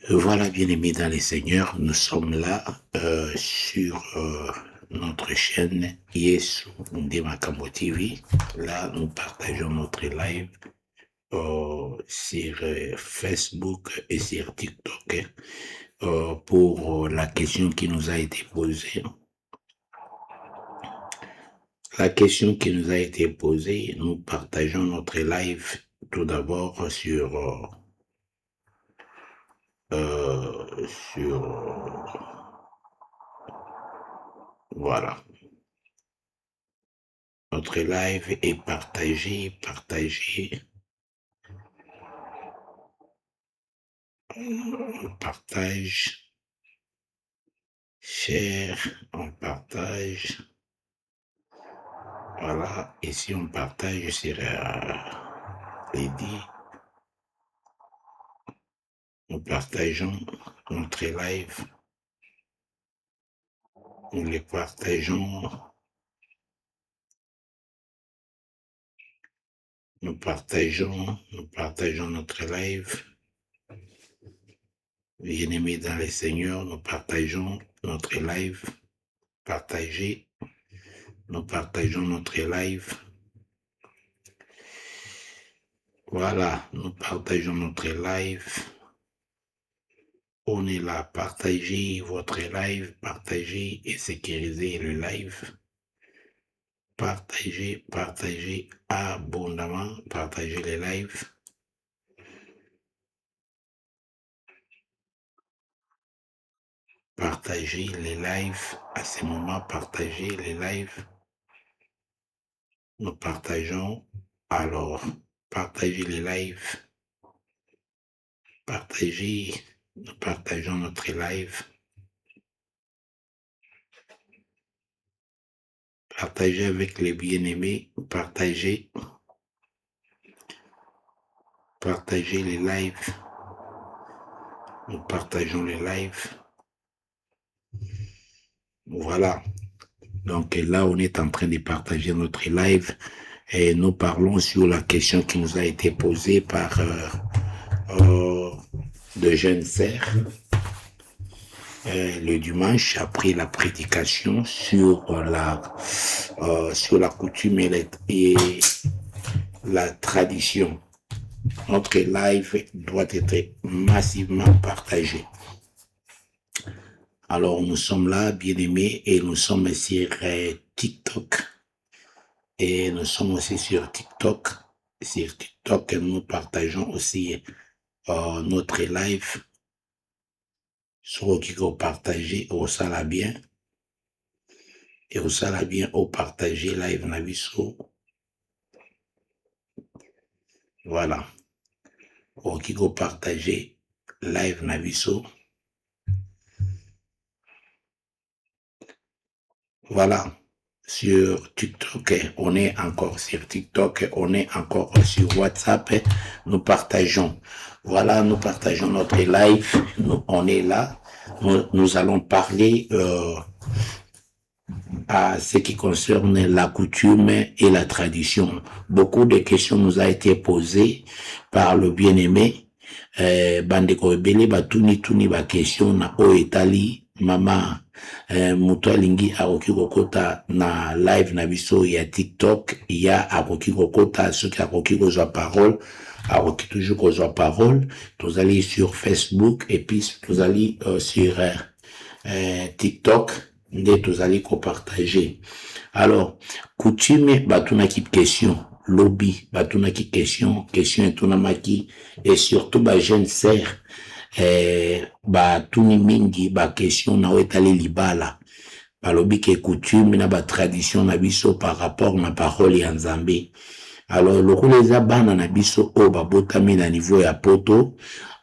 Voilà, bien-aimés dans les seigneurs, nous sommes là sur notre chaîne Yesu Ndemakambo TV. Là, nous partageons notre live sur Facebook et sur TikTok pour la question qui nous a été posée. La question qui nous a été posée, nous partageons notre live tout d'abord sur voilà. Notre live est partagé. On partage, share, on partage. Voilà, et si on partage sur Lady, nous partageons notre live, nous les partageons, nous partageons notre live. Bien-aimés dans les seigneurs, nous partageons notre live, nous partageons notre live. Voilà, nous partageons notre live. On est là, partagez votre live, partagez et sécurisez le live. Partagez abondamment, partagez les lives. Partagez les lives. À ce moment, partagez les lives. Nous partageons. Alors, partagez les lives. Nous partageons notre live. Partagez avec les bien-aimés. Partagez les lives. Nous partageons les lives. Voilà. Donc là, on est en train de partager notre live et nous parlons sur la question qui nous a été posée par de jeunes sœurs le dimanche après la prédication sur la coutume et la tradition. Notre live doit être massivement partagé. Alors, nous sommes là, bien-aimés, et nous sommes sur TikTok. Et nous sommes aussi sur TikTok. Sur TikTok, nous partageons aussi notre live. Sur qui vous partagez, au sala bien. Et au sala bien, au partager live naviso. Voilà. Au qui vous partagez live naviso. Voilà. Sur TikTok, on est encore sur TikTok, on est encore sur WhatsApp, nous partageons. Voilà, nous partageons notre live, on est là, nous allons parler à ce qui concerne la coutume et la tradition. Beaucoup de questions nous ont été posées par le bien-aimé, bandeko ebele batuni ba question na o etali mama moto alingi akoki kokota na live na biso ya TikTok ya akoki kokota soki akoki kozwa parole akoki toujours kozwa parole tozali sur Facebook et puis tozali sur TikTok nde tozali kopartager. Alors coutume batunaki question lobby batunaki question etunamaki et surtout ba jeune sœur batuni mingi ba question na etali libala balobi ke coutume na ba tradition na biso par rapport na parole ya Nzambe. Alors lokola eza bana na biso o babotami na niveau ya poto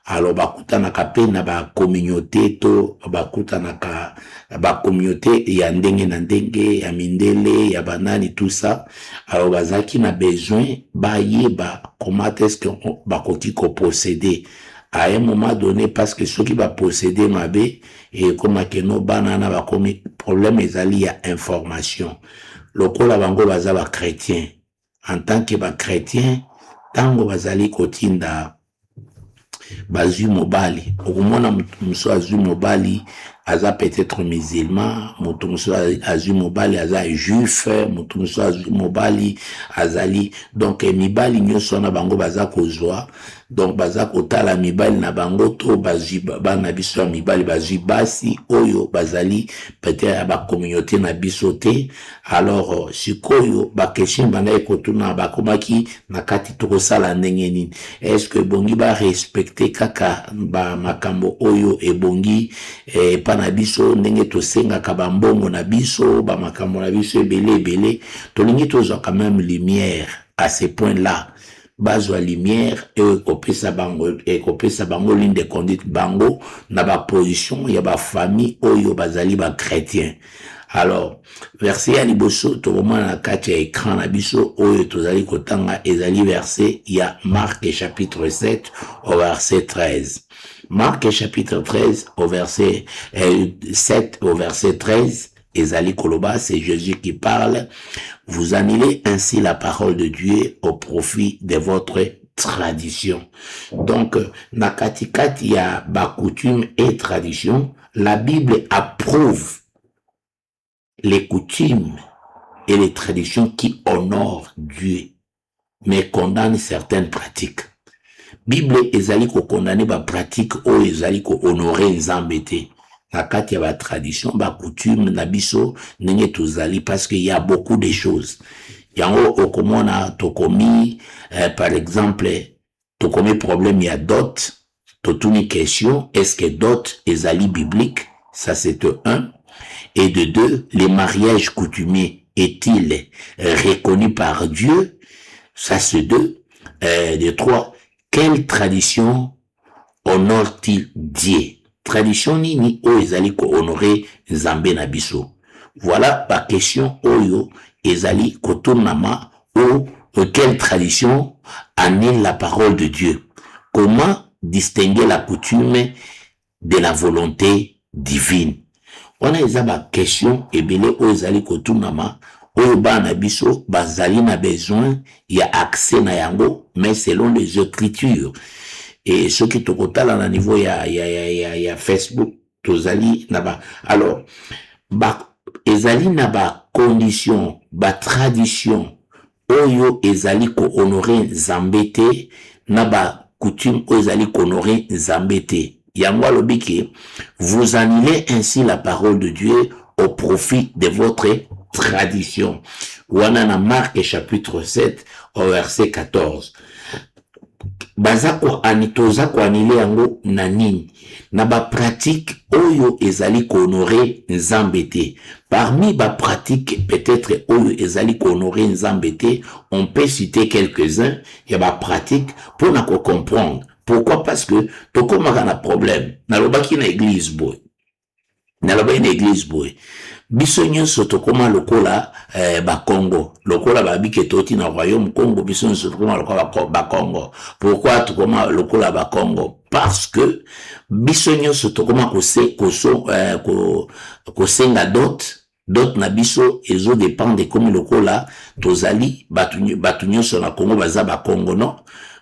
alors bakutanaka pe na ba communauté to bakutanaka ba communauté ya ndenge na ndenge ya mindele ya banani tout ça. Alors bazaki na besoin bayeba comment est-ce que bakoki ko posséder à un moment donné parce que ceux qui va posséder mabe et comme que no banana ba komi problème ezali ya information lokola bango baza ba chrétien en tant que ba chrétien tango bazali kotinda bazui mobali okomona muso azui mobali aza peut-être musulman, mutu muso azui mobali aza juif, mutu muso azui mobali azali donc mibali nyonso na bango baza kozwa donc baza kotala mibali na bango to bazui bana biso ya mibali bazui basi oyo bazali peut-être ba communauté na biso te. Alors sikoyo ba question bana ekotuna bakomaki na kati tokosala ndenge nini, est-ce que bongi ba respecter kaka ba makambo oyo ebongi pa na biso ndenge tosengaka bambongo na biso ba makambo na biso ebele tolingi tozwa quand même lumière à ce point là, bazwa lumière ekopesa bango ligne de conduite bango na ba position ya ba famille oyo bazali ba chrétien. Alors verset ya liboso tokomona na kati ya écran na biso oyo tozali kotanga ezali verset ya Marc chapitre 7 au verset 13. Marc chapitre 13 au verset 7 au verset 13, ezali koloba, c'est Jésus qui parle. Vous annulez ainsi la parole de Dieu au profit de votre tradition. Donc, na katikati ya ba coutume et tradition, la Bible approuve les coutumes et les traditions qui honorent Dieu, mais condamne certaines pratiques. Bible ezali ko condamner ba pratique o ezali ko honorer nzambe te. Na kati ya ba tradition ba coutume na biso ndenge tozali parce qu'il y a beaucoup de choses. Yango okomona tokomi par exemple tokomi problème ya dot, totuni question est-ce que dot ezali biblique, ça c'est de 1. Et de 2, les mariages coutumiers est-il reconnu par Dieu, ça c'est 2. De 3, quelle tradition honore-t-il Dieu? Tradition nini o ezali ko honorer nzambe na biso. Voilà la question oyo ezali ko tournama ou quelle tradition annule la parole de Dieu. Comment distinguer la coutume de la volonté divine? On a eza ba question ebele o ezali ko tournama oyo bana biso bazali na besoin ya accès na yango mais selon les écritures. Et ce qui tokotala na niveau ya Facebook tozali na ba alors ba ezali na ba condition ba tradition oyo ezali ko honorer nzambe te na ba coutume oyo ezali ko honorer nzambe te. Yango alobiki vous annulez ainsi la parole de Dieu au profit de votre tradition. Wana na Marc chapitre 7 au verset 14. Bazako anitoza ko anile yango na nini? Na ba pratique oyo ezali ko honorer nzambe te. Parmi ba pratique peut-être oyo ezali ko honorer nzambe te, on peut citer quelques-uns. Il y a ba pratique pour na ko comprendre. Pourquoi? Parce que tokomaka na problème. Nalobaki na église boy. Nalobaki na église boy. Biso nyonso tokoma lokola ba Congo. Lokola ba bike toti na royaume Congo, biso nyonso tokoma lokola ba Congo. Pourquoi tokoma lokola ba Congo? Parce que biso nyonso tokoma kosenga dot na biso ezo dépendre comme lokola tozali batu nyonso na Congo baza ba Congo non?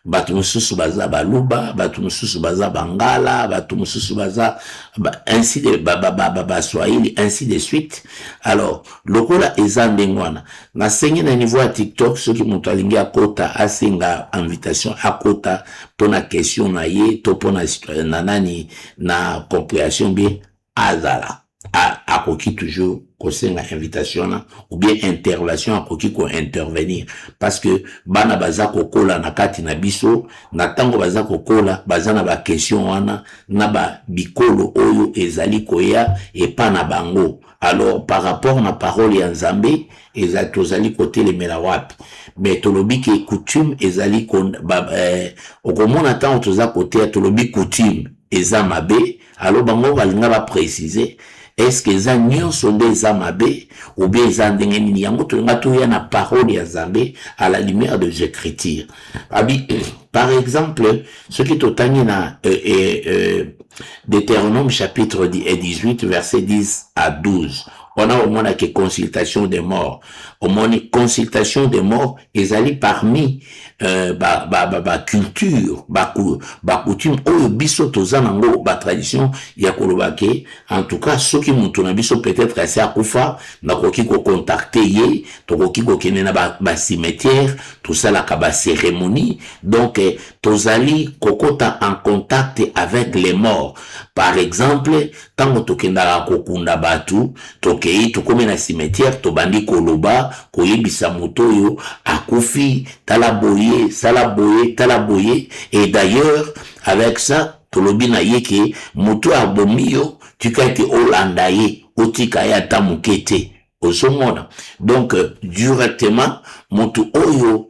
Batu mususu baza baluba, batu mususu baza bangala, batu mususu baza ainsi de Swahili, ainsi de suite. Alors lokola eza ndengwana na sengi na niveau ya TikTok soki mutu alingi akota asenga invitation akota pona question na ye to pona na nani na compréhension bien azala akoki toujours kosenga invitation ou bien intervention akoki ko intervenir parce que bana baza kokola na kati na biso na tango baza kokola baza na ba question wana na ba bikolo oyo ezali koya epa na bango. Alors par rapport na parole ya Nzambe ezali tozali kotelemela wapi mais tolobi ke coutume ezali okomona tango toza kote tolobi coutume eza mabe. Alors bango balinga ba préciser est-ce que eza nyonso nde eza mabe ou bien eza ndenge nini? Yango tolinga toya na parole ya Nzambe à la lumière des Écritures. Par exemple, ce qui totangi na Deutéronome chapitre 18 verset 10 à 12. on a au moins que consultation des morts. Au moins consultation des morts, ils allaient parmi culture, coutume, oyo biso tozanango, tradition, ya kolobake, en tout cas, ceux qui m'ont biso peut-être assez akufa, na koki ko contacter ye, to koki ko kene na cimetière, tout ça la kaba cérémonie, donc, tozali kokota en contact avec les morts. Par exemple, tango tokendaka kokunda batu, tokei tokome na cimetière, tobandi koloba, koyebisa moto yo, akufi, talaboye, salaboye, talaboye, et d'ailleurs, avec ça, tolobi na yeke, moto abomi yo, tuka ete olanda ye, otika ya tamukete, osomona. Donc, directement, moto oyo,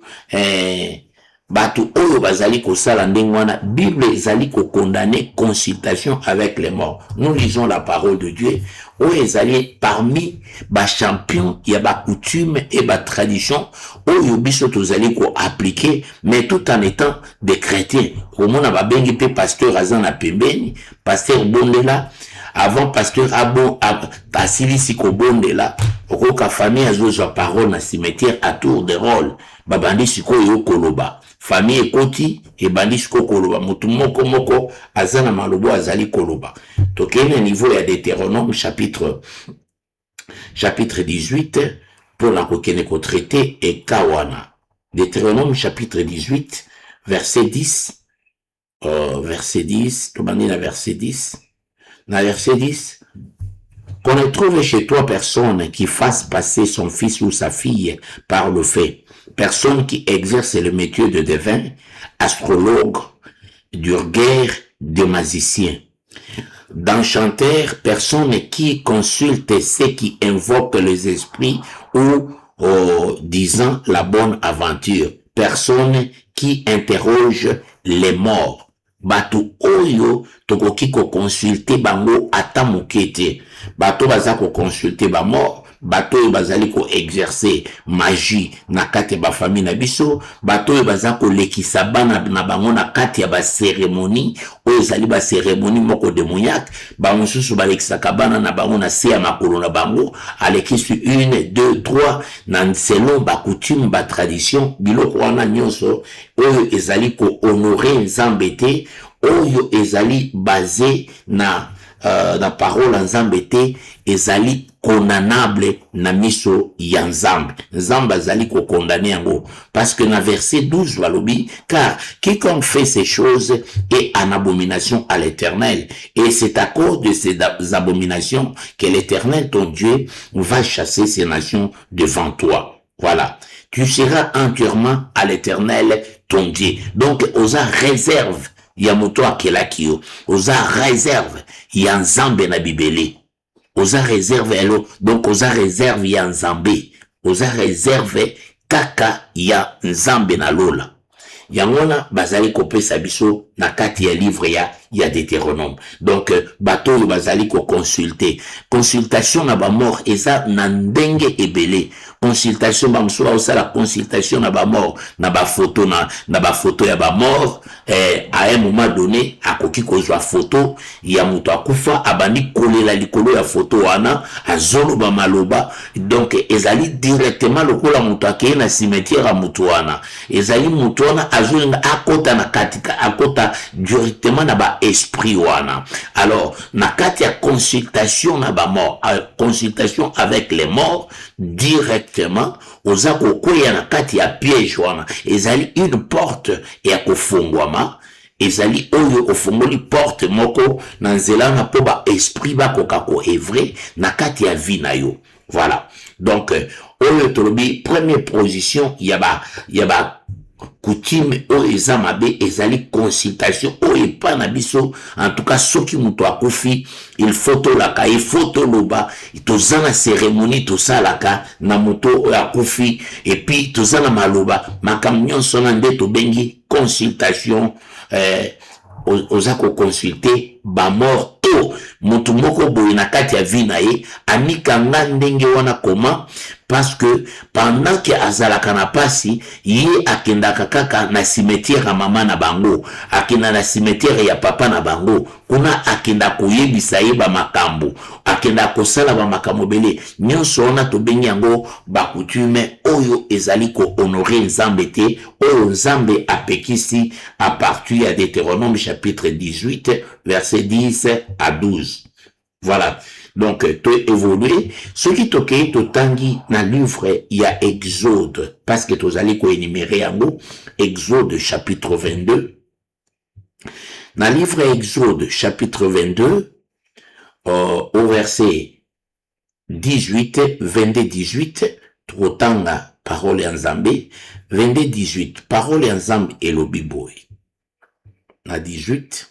batu oyo bazali ko sala ndengwana, Bible ezali ko condamner consultation avec les morts. Nous lisons la parole de Dieu, oyo ezali parmi ba champion ya ba coutume et ba tradition oyo biso tozali ko appliquer, mais tout en étant des chrétiens. Komona ba bengi pe pasteur azana pembeni, pasteur Bondela, avant pasteur Abo Tasilisi ko Bondela, okoka famille azoza parole na cimetière à tour de rôle, babandi sikoyo koloba. Famille ekoti et bandi siko koloba, mutu moko azana malobo azali koloba. Tokene niveau ya Deutéronome chapitre 18 pour la kokene ko traité et kawana. Deutéronome chapitre 18 verset 10 verset 10, tobandi na verset 10. Na verset 10, qu'on ne trouve chez toi personne qui fasse passer son fils ou sa fille par le fait. Personne qui exerce le métier de devin, astrologue, d'urguaire, de magicien. D'enchanteur, personne qui consulte ceux qui invoquent les esprits ou disant la bonne aventure. Personne qui interroge les morts. Batu oyo tokoki ko consulter bango ata mokete. Bato baza ko consulter ba mort. Bato oyo bazali ko exercer magie na kati ya ba famille na biso. Bato oyo baza ko lekisa bana na bango na kati ya ba cérémonie oyo ezali ba cérémonie moko de moyak. Ba mosusu ba lekisa bana na bango na se ya makolo na bango alekisi 1 2 3 na selon ba coutume ba tradition biloko wana nyonso oyo ezali ko honorer Nzambe te, oyo ezali basé na parole Nzambe te, ezali condamnable na miso ya Nzambe. Nzambe azali ko condamner yango parce que na verset 12 balobi, car quiconque fait ces choses est en abomination à l'Éternel, et c'est à cause de ces abominations que l'Éternel ton Dieu va chasser ces nations devant toi. Voilà. Tu seras entièrement à l'Éternel ton Dieu. Donc, osa réserve ya moto akelakio, osa réserve ya Nzambe na bibele. Osa réserve elo, donc osa réserve ya Nzambe. Osa réserve kaka ya Nzambe na lola. Yangona bazali kopesa biso na kati ya livre ya Deutéronome. Donc bato bazali ko consulter. Consultation na ba mort eza na ndenge ebele. Consultation ba msula osala consultation na ba mort, na ba photo na ba photo ya ba mort, à un moment donné akoki kozwa photo ya muto akufa abandi kolela likolo ya photo wana azolo ba maloba, donc ezali directement lokola muto akeye na cimetière ya muto wana. Ezali muto wana azolinga akota na katika akota directement na ba esprit wana. Alors na kati ya consultation na ba mort, consultation avec les morts directement oza kokwea na kati ya piège wana, ezali une porte ya kofungwama, ezali oyo ofungoli porte moko na nzela na po ba esprit bakoka ko evre na kati ya vie na yo. Voilà. Donc oyo tolobi première position ya ba coutume oyo eza mabe ezali consultation oyo epa na biso. En tout cas soki muto akufi il faut tolaka, il faut toloba, toza na cérémonie tosalaka na muto oyo akufi, et puis toza na maloba makambo nyonso na nde tobengi consultation. Oza ko consulter ba mort to mutu moko boye na kati ya vie na ye amikanga ndenge wana koma parce que pendant que azalaka na pasi ye akendaka kaka na cimetière ya mama na bango, akenda na cimetière ya papa na bango, kuna akenda koyebisa ye ba makambo, akenda kosala ba makambo bele nyonso wana tobengi yango ba coutume oyo ezali ko honorer Nzambe te, oyo Nzambe apekisi à partir ya Deutéronome chapitre 18 verset 10 à 12. Voilà. Donc, tu évolué. Ce qui toke to tangi na livre, il y a Exode. Parce que tu allez ko énumérer en mot. Exode chapitre 22. Dans le livre Exode chapitre 22, au verset 18, 22-18, trotanga parole en Zambé, 22-18, parole en Zambé et le Biboy. Na 18,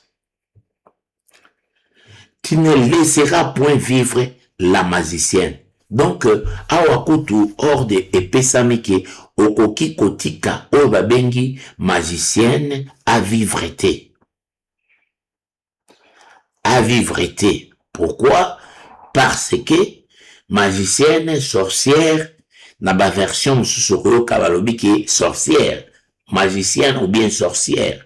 tu ne laisseras point vivre la magicienne. Donc, awakutu hors de epesamike okoki kotika obabengi magicienne à vivre te. À vivre te. Pourquoi? Parce que magicienne, sorcière, na ba version susoko kabalobi ki sorcière, magicienne ou bien sorcière.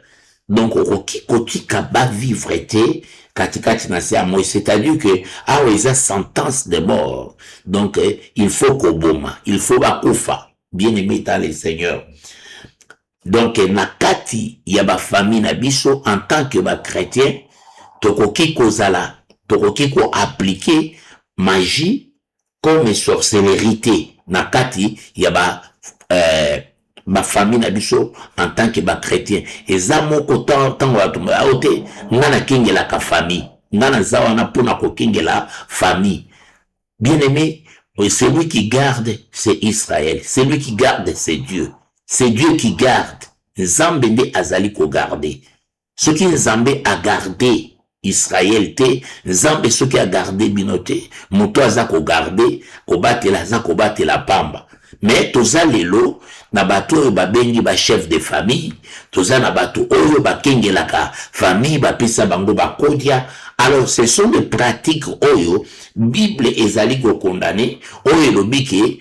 Donc, okoki kotika ba vivre te. Katikati na se amoy, c'est-à-dire que a sentence de mort. Donc il faut koboma, il faut bakufa. Bien aimé dans le Seigneur. Donc na kati ya ba famille na biso en tant que ba chrétien, tokoki kozala, tokoki ko appliquer magie comme sorcellerie na kati ya ba ma famille na biso en tant que ba chrétien eza moko tant watumba aote ngana kingela ka famille ngana zawa na pona ko kingela famille. Bien aimé, celui qui garde c'est Israël, celui qui garde c'est Dieu, c'est Dieu qui garde. Nzambe nde azali ko garder, ce qui Nzambe a gardé Israël te, Nzambe ce qui a gardé binote moto aza ko garder ko batela za ko batela pamba. Mais toza lelo na bato oyo babengi ba chef de famille, toza na bato oyo bakengelaka famille bapesa bango bakodia. Alors ce sont des pratiques oyo Bible ezali ko condamner, oyo lobiki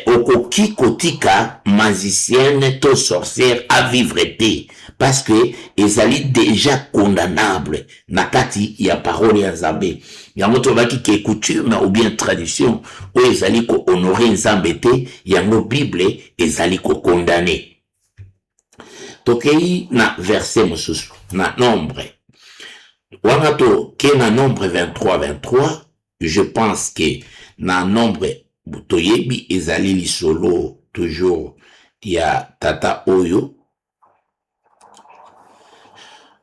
okoki kotika magicienne to sorcière à vivre te, parce que ezali déjà condamnable na kati ya parole ya Nzambe. Yango tobaki ke coutume ou bien tradition ou ezali ko honorer Nzambe te, yango Bible ezali ko condamner. Tokei na verset mosusu na Nombre. Wanato ke na Nombre 23, je pense que na Nombre toyebi ezali lisolo toujours ya tata oyo.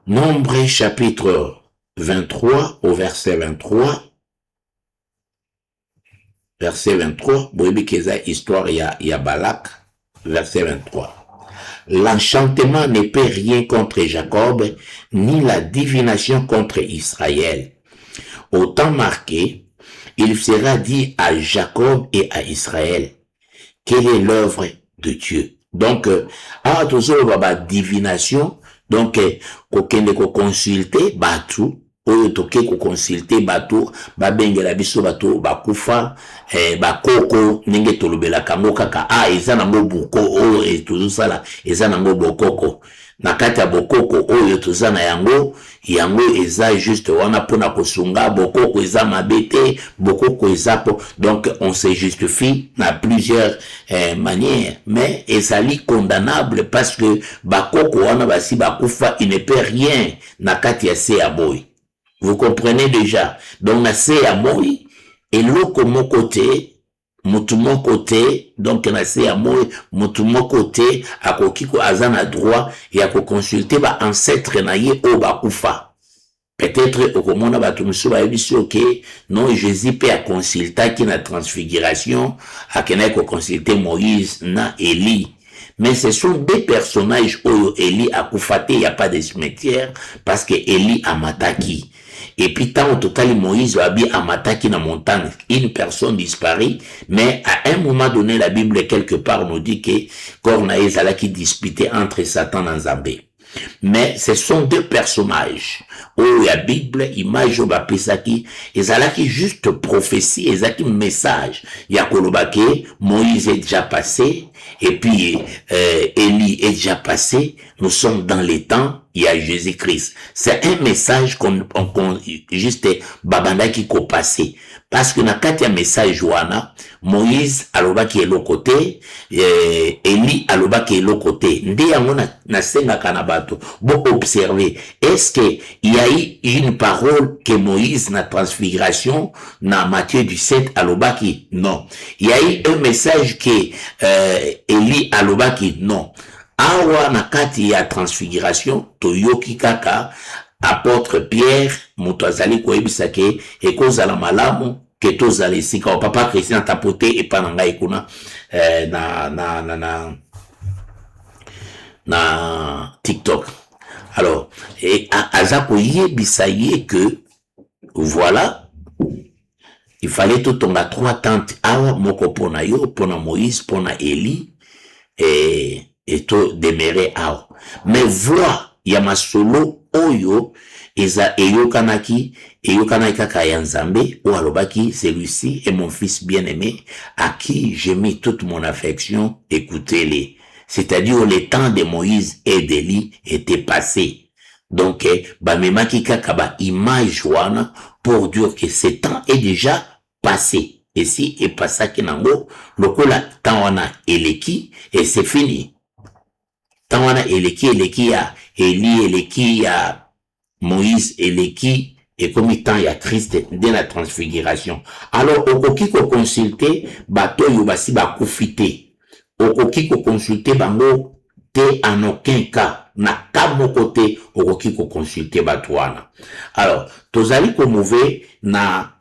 Nombre chapitre 23 au verset 23. Verset 23, boyebi keza histoire ya Balak, verset 23. L'enchantement ne peut rien contre Jacob, ni la divination contre Israël. Au temps marqué, il sera dit à Jacob et à Israël, quelle est l'œuvre de Dieu? Donc, à toujours ba divination, donc, kokende ko consulter batu, oyo toke ko consulter batu, ba bengela biso batu, bakufa, bakoko, nenge tolobela kango kaka, eza nango buko, oyo etuzu sala, eza nango bokoko. Na kati ya bokoko, oyo tuzana yango eza juste wana pona kosunga, bokoko eza mabete, bokoko eza po, donc on se justifie na plusieurs manières, mais ezali condamnable parce que bakoko wana basi bakufa, il ne peut rien na kati ya se ya boy. Vous comprenez déjà? Donc na se ya boy, eloko moko te, mutu moko te, donc na se ya boy, mutu moko te, akokiko azana droit ya ko consulter ba ancêtre na ye o bakufa. Peut-être au komona batumusu ba yebiso ok, non Jésus peut a consulter qui na transfiguration, a kena ko consulter Moïse na Élie. Mais ce sont des personnages où Élie a koufaté, il n'y a pas de cimetière, parce que Élie a mataki. Et puis, tant au total, Moïse a bien amataki dans la montagne. Une personne disparaît, mais à un moment donné, la Bible, quelque part, nous dit que Cornaïs a qui disputait entre Satan et Nzambé. Mais ce sont deux personnages. Oh, la Bible, image au bapesaki, ezalaki juste prophétie, ezalaki message. Yakolobake, Moïse est déjà passé, et puis Élie est déjà passé. Nous sommes dans les temps, il y a Jésus-Christ. C'est un message qu'on juste babandaki ko passé. Parce que na kati ya message wana, Moïse alobaki côté, Élie alobaki côté. Nde yango na senga kanabato, bon observer. Est-ce que il y a eu une parole que Moïse na transfiguration, na Matthieu 17 alobaki? Non. Il y a eu un message que Élie alobaki? Non. Awa na kati ya transfiguration, toyoki kaka, apôtre Pierre, moto azali koyebisa ke ekozala malamu ke tozala esika o papa Christian tapote epa na ngai kuna na TikTok. Alors, aza koyebisa ye que voilà, il fallait tout tonga 3 tentes awa moko pona yo, pona Moïse, pona Élie et to demeurer awa. Mais voilà, Yamasolo oyo eza eyokanaki kaka ya Nzambe ou alobaki, celui-ci est mon fils bien-aimé à qui j'ai mis toute mon affection, écoutez-les. C'est-à-dire les temps de Moïse et d'Élie étaient passés. Donc bamemaki kaka ba image wana pour dire que ce temps est déjà passé. Et si est passaki nango lokola temps wana eleki et c'est fini. Tant wana eleki ya Élie, eleki ya Moïse, eleki et comme temps il y a Christ dès la transfiguration. Alors okoki ko consulter bato yo basi ba kufite. Okoki ko consulter bango te en aucun cas na kamo côté okoki ko consulter bato wana. Alors tozali ko mouve na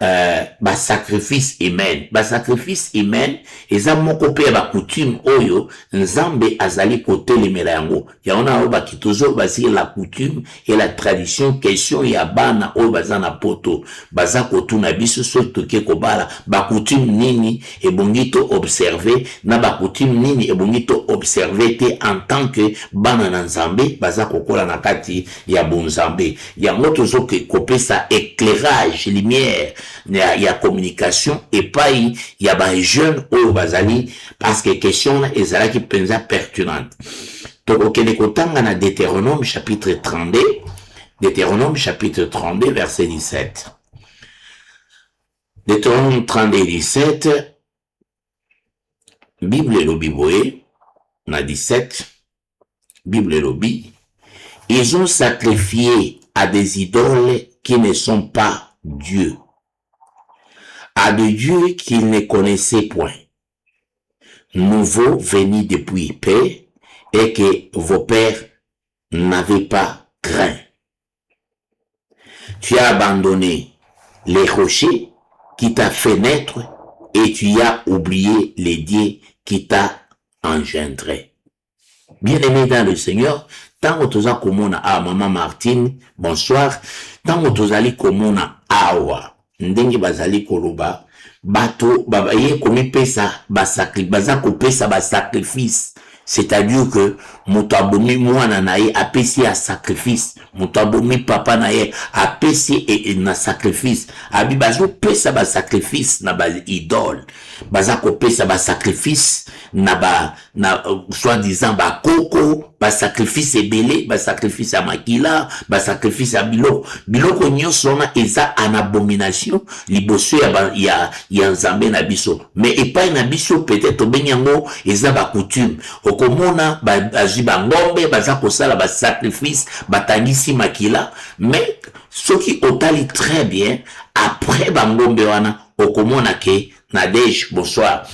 ba sacrifice humain. Ba sacrifice humain eza moko pe ba coutume oyo Nzambe azali kote lemela yango. Ya ona o ba kitozo basi la coutume et la tradition question ya bana oyo bazana poto. Baza kotuna biso soto ke kobala ba coutume nini e bongito observer na ba coutume nini e bongito observer te en tant que bana na Nzambe baza kokola na kati ya bonzambe. Yango tozo ke kopesa éclairage, lumière, il y a communication et pas il y a des jeunes au bazali parce que question là ezala qui pensa pertinente. Donc ok les kotanga na Deutéronome chapitre 32, Deutéronome chapitre 32 verset 17. Deutéronome 32 17 Bible lobi boye na 17 Bible lobi ils ont sacrifié à des idoles qui ne sont pas Dieu, à des dieux qu'ils ne connaissaient point, nouveaux venus depuis paix, et que vos pères n'avaient pas craint. Tu as abandonné les rochers qui t'a fait naître, et tu as oublié les dieux qui t'a engendré. Bien-aimé dans le Seigneur, tant que tu as komona maman Martine, bonsoir, tant que tu as komona awa, ndenge bazali koloba, bato, babaye komi pesa, baza ko pesa ba sacrifice. C'est-à-dire que mutabomi mwana nae apesi à sacrifice, mutabomi papa nae apesi et na sacrifice. Abi bazo pesa ba sacrifice na ba idole, baza ko pesa ba sacrifice na soi-disant ba koko, ba sacrifice ebele, ba sacrifice à makila, ba sacrifice à biloko nyonso na eza en abomination liboso ya Nzambe na biso. Mais epai na biso peut-être obenyango eza ba coutume. Okomona bazwi bangombe baza kosala ba sacrifice batangisi makila, mais soki otali très bien après bangombe wana okomona ke Nadège bonsoir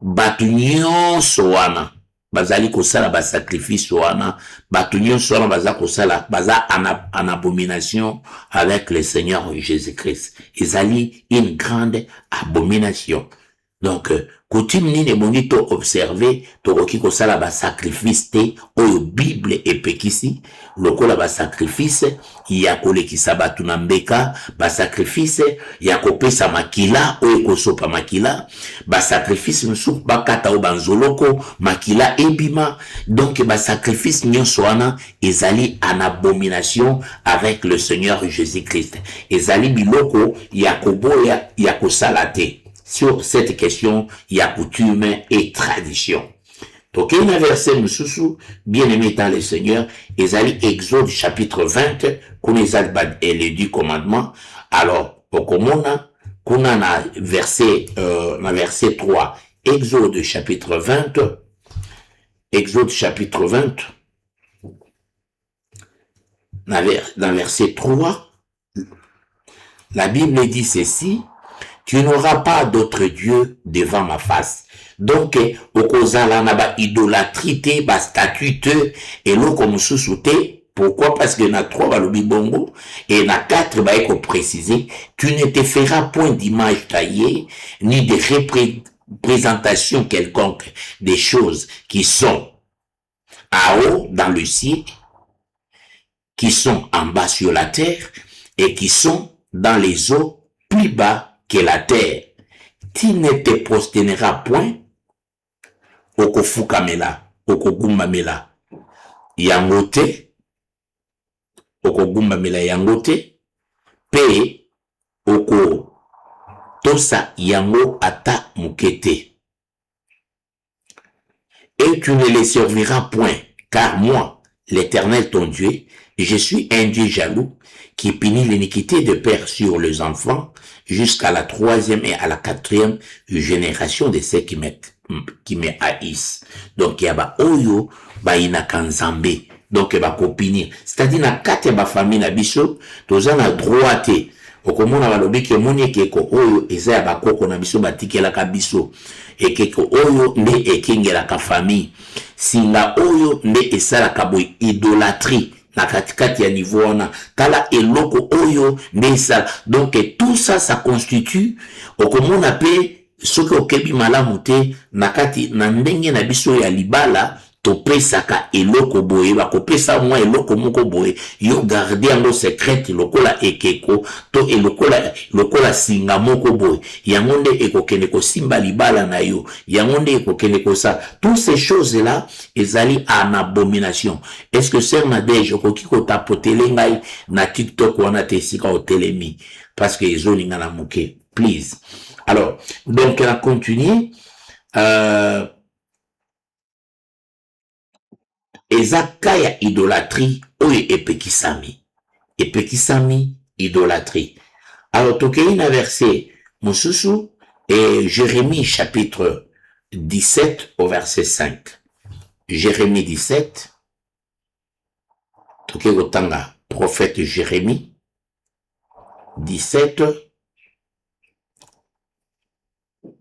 batu nyonso wana bazali kosala ba sacrifice wana, batu nyonso wana baza kosala baza en abomination avec le Seigneur Jésus-Christ. Ezali une grande abomination. Donc, coutume nini ebongi to observer tokoki kosala ba sacrifice te oyo Bible epekisi lokola ba sacrifice ya kolekisa batu na mbeka, ba sacrifice ya kopesa makila oyo kosopa makila, ba sacrifice musuku bakata o banzoloko makila ebima. Donc ba sacrifice nyonso wana ezali en abomination avec le Seigneur Jésus-Christ. Ezali biloko ya koboya ya kosala te. Sur cette question, il y a coutume et tradition. Donc, il y a un verset, nous bien aimé dans le Seigneur, Ezali Exode chapitre 20, qu'on est les 10 commandements. Alors, au Komona, qu'on a na verset 3, Exode chapitre 20, Exode chapitre 20, dans verset 3, la Bible dit ceci: tu n'auras pas d'autre Dieu devant ma face. Donc, okozala na ba idolâtrie te, ba statut te, et l'oko mususu te. Pourquoi? Parce que na 3 balobi bongo, et na 4 ba eko préciser, tu ne te feras point d'image taillée, ni de représentation quelconque des choses qui sont en haut dans le ciel, qui sont en bas sur la terre, et qui sont dans les eaux plus bas que la terre. Tu ne te prosterneras point okofukamela, okogumbamela yangote, okogumbamela yangote, pe oko tosa yango ata mukete. Et tu ne les serviras point, car moi, l'Éternel ton Dieu, je suis un Dieu jaloux qui punit l'iniquité de père sur les enfants jusqu'à la 3e et à la 4e génération de ceux qui me haïssent. Donc, il y a ba oyo, ba inaka nzambe. Donc, ba kopinir. C'est-à-dire, na 4 ba famille na biso, toza na droite. Okomona balobi ke moni keko oyo eza ya bakoko na biso batikelaka biso. Ekeko oyo nde ekengelaka famille. Singa oyo nde esalaka boy idolâtrie. Na katikati ya niveau wana tala eloko oyo ndesa. Donc tout ça, ça constitue okomona pe soki okebi malamu te nakati na ndenge na biso ya libala topesaka eloko boye bakopesa mwa eloko moko boye yo garder yango secret lokola ekeko to lokola singa moko boye yango nde ekokende kosimba libala na yo yango nde ekokende kosa. Toutes ces choses là ezali en abomination. Est-ce que sœur Nadège okoki kotapotele ngai na TikTok wana te sika otelemi parce que ezolinga na moke please. Alors donc on continue. Ezaka ya idolâtrie oyo epekisami idolâtrie. Alors tokei na verset mosusu et Jérémie chapitre 17 au verset 5. Jérémie 17 tokei kotanga prophète Jérémie 17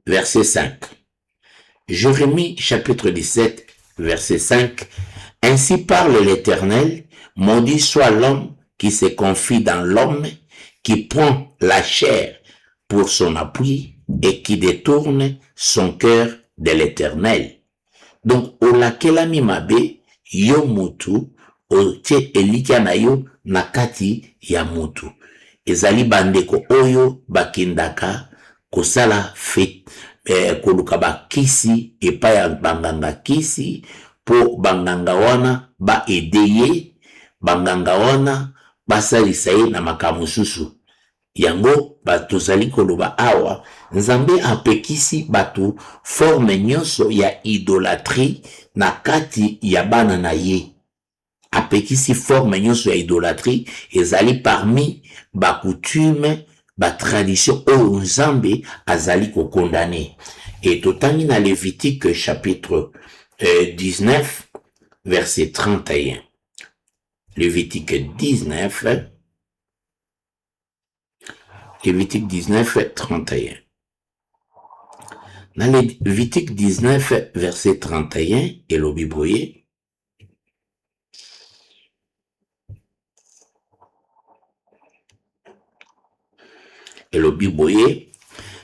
verset 5. Jérémie chapitre 17 verset 5. Ainsi parle l'Éternel, maudit soit l'homme qui se confie dans l'homme, qui prend la chair pour son appui et qui détourne son cœur de l'Éternel. Donc, olakelami mabe, yo mutu, otie elikia na yo nakati ya mutu. Ezali bandeko oyo bakindaka kosala fet, koluka bakisi epa ya banganga kisi, po banganga wana ba edeye, banganga wana basalisa ye na makamususu. Yango batozali koloba awa, nzambe apekisi batu forme nyonso ya idolâtrie na kati ya bana na ye. Apekisi forme nyonso ya idolâtrie ezali parmi ba coutume, ba tradition oyo nzambe azali ko condamner. Et totangi na Lévitique chapitre 19, verset 31. Lévitique 19, Lévitique 19, 31. Dans Lévitique 19, verset 31, et le Biboye,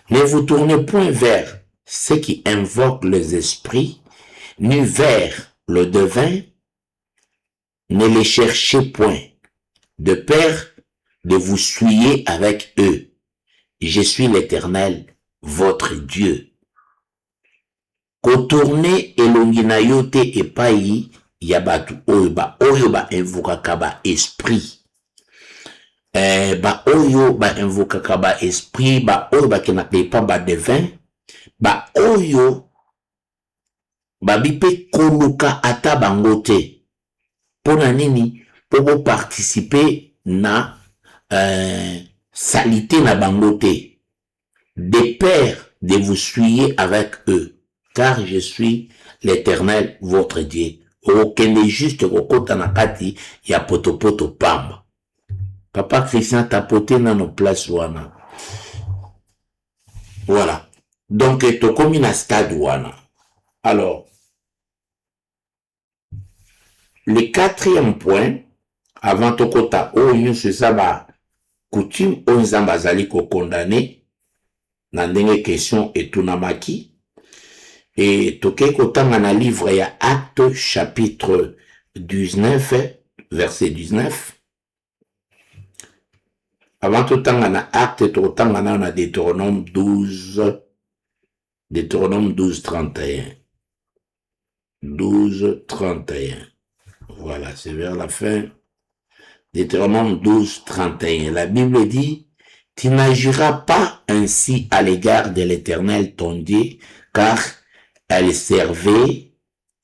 ne vous tournez point vers ceux qui invoquent les esprits, ni vers le devin, ne les cherchez point, de peur de vous souiller avec eux. Je suis l'Éternel, votre Dieu. Kotourne elongi na yo te epai ya batu oyo ba invokaka ba esprit. Ba oyo ba invokaka ba esprit, ba oyo ba kenaka epa ba devin, ba oyo ba bipe koluka ata bango te. Pona nini po bo participer na salité na bango te. De peur de vous souiller avec eux. Car je suis l'Éternel, votre Dieu. Okende juste kokota na kati ya potopoto pamba. Papa Christian tapoté dans nos places wana. Voilà. Donc, tokomi na stade wana. Alors, le quatrième point, avant tokota oyo c'est ça ba coutume onzamba zali ko condamné na ndenge question etunamaki. Et toke kotanga na livre ya Acte chapitre 19 verset 19. Avant totanga na Acte totanga na Deutéronome 12 31. 12 31. Voilà, c'est vers la fin. Deutéronome 12 31. La Bible dit: tu n'agiras pas ainsi à l'égard de l'Éternel ton Dieu, car elles servaient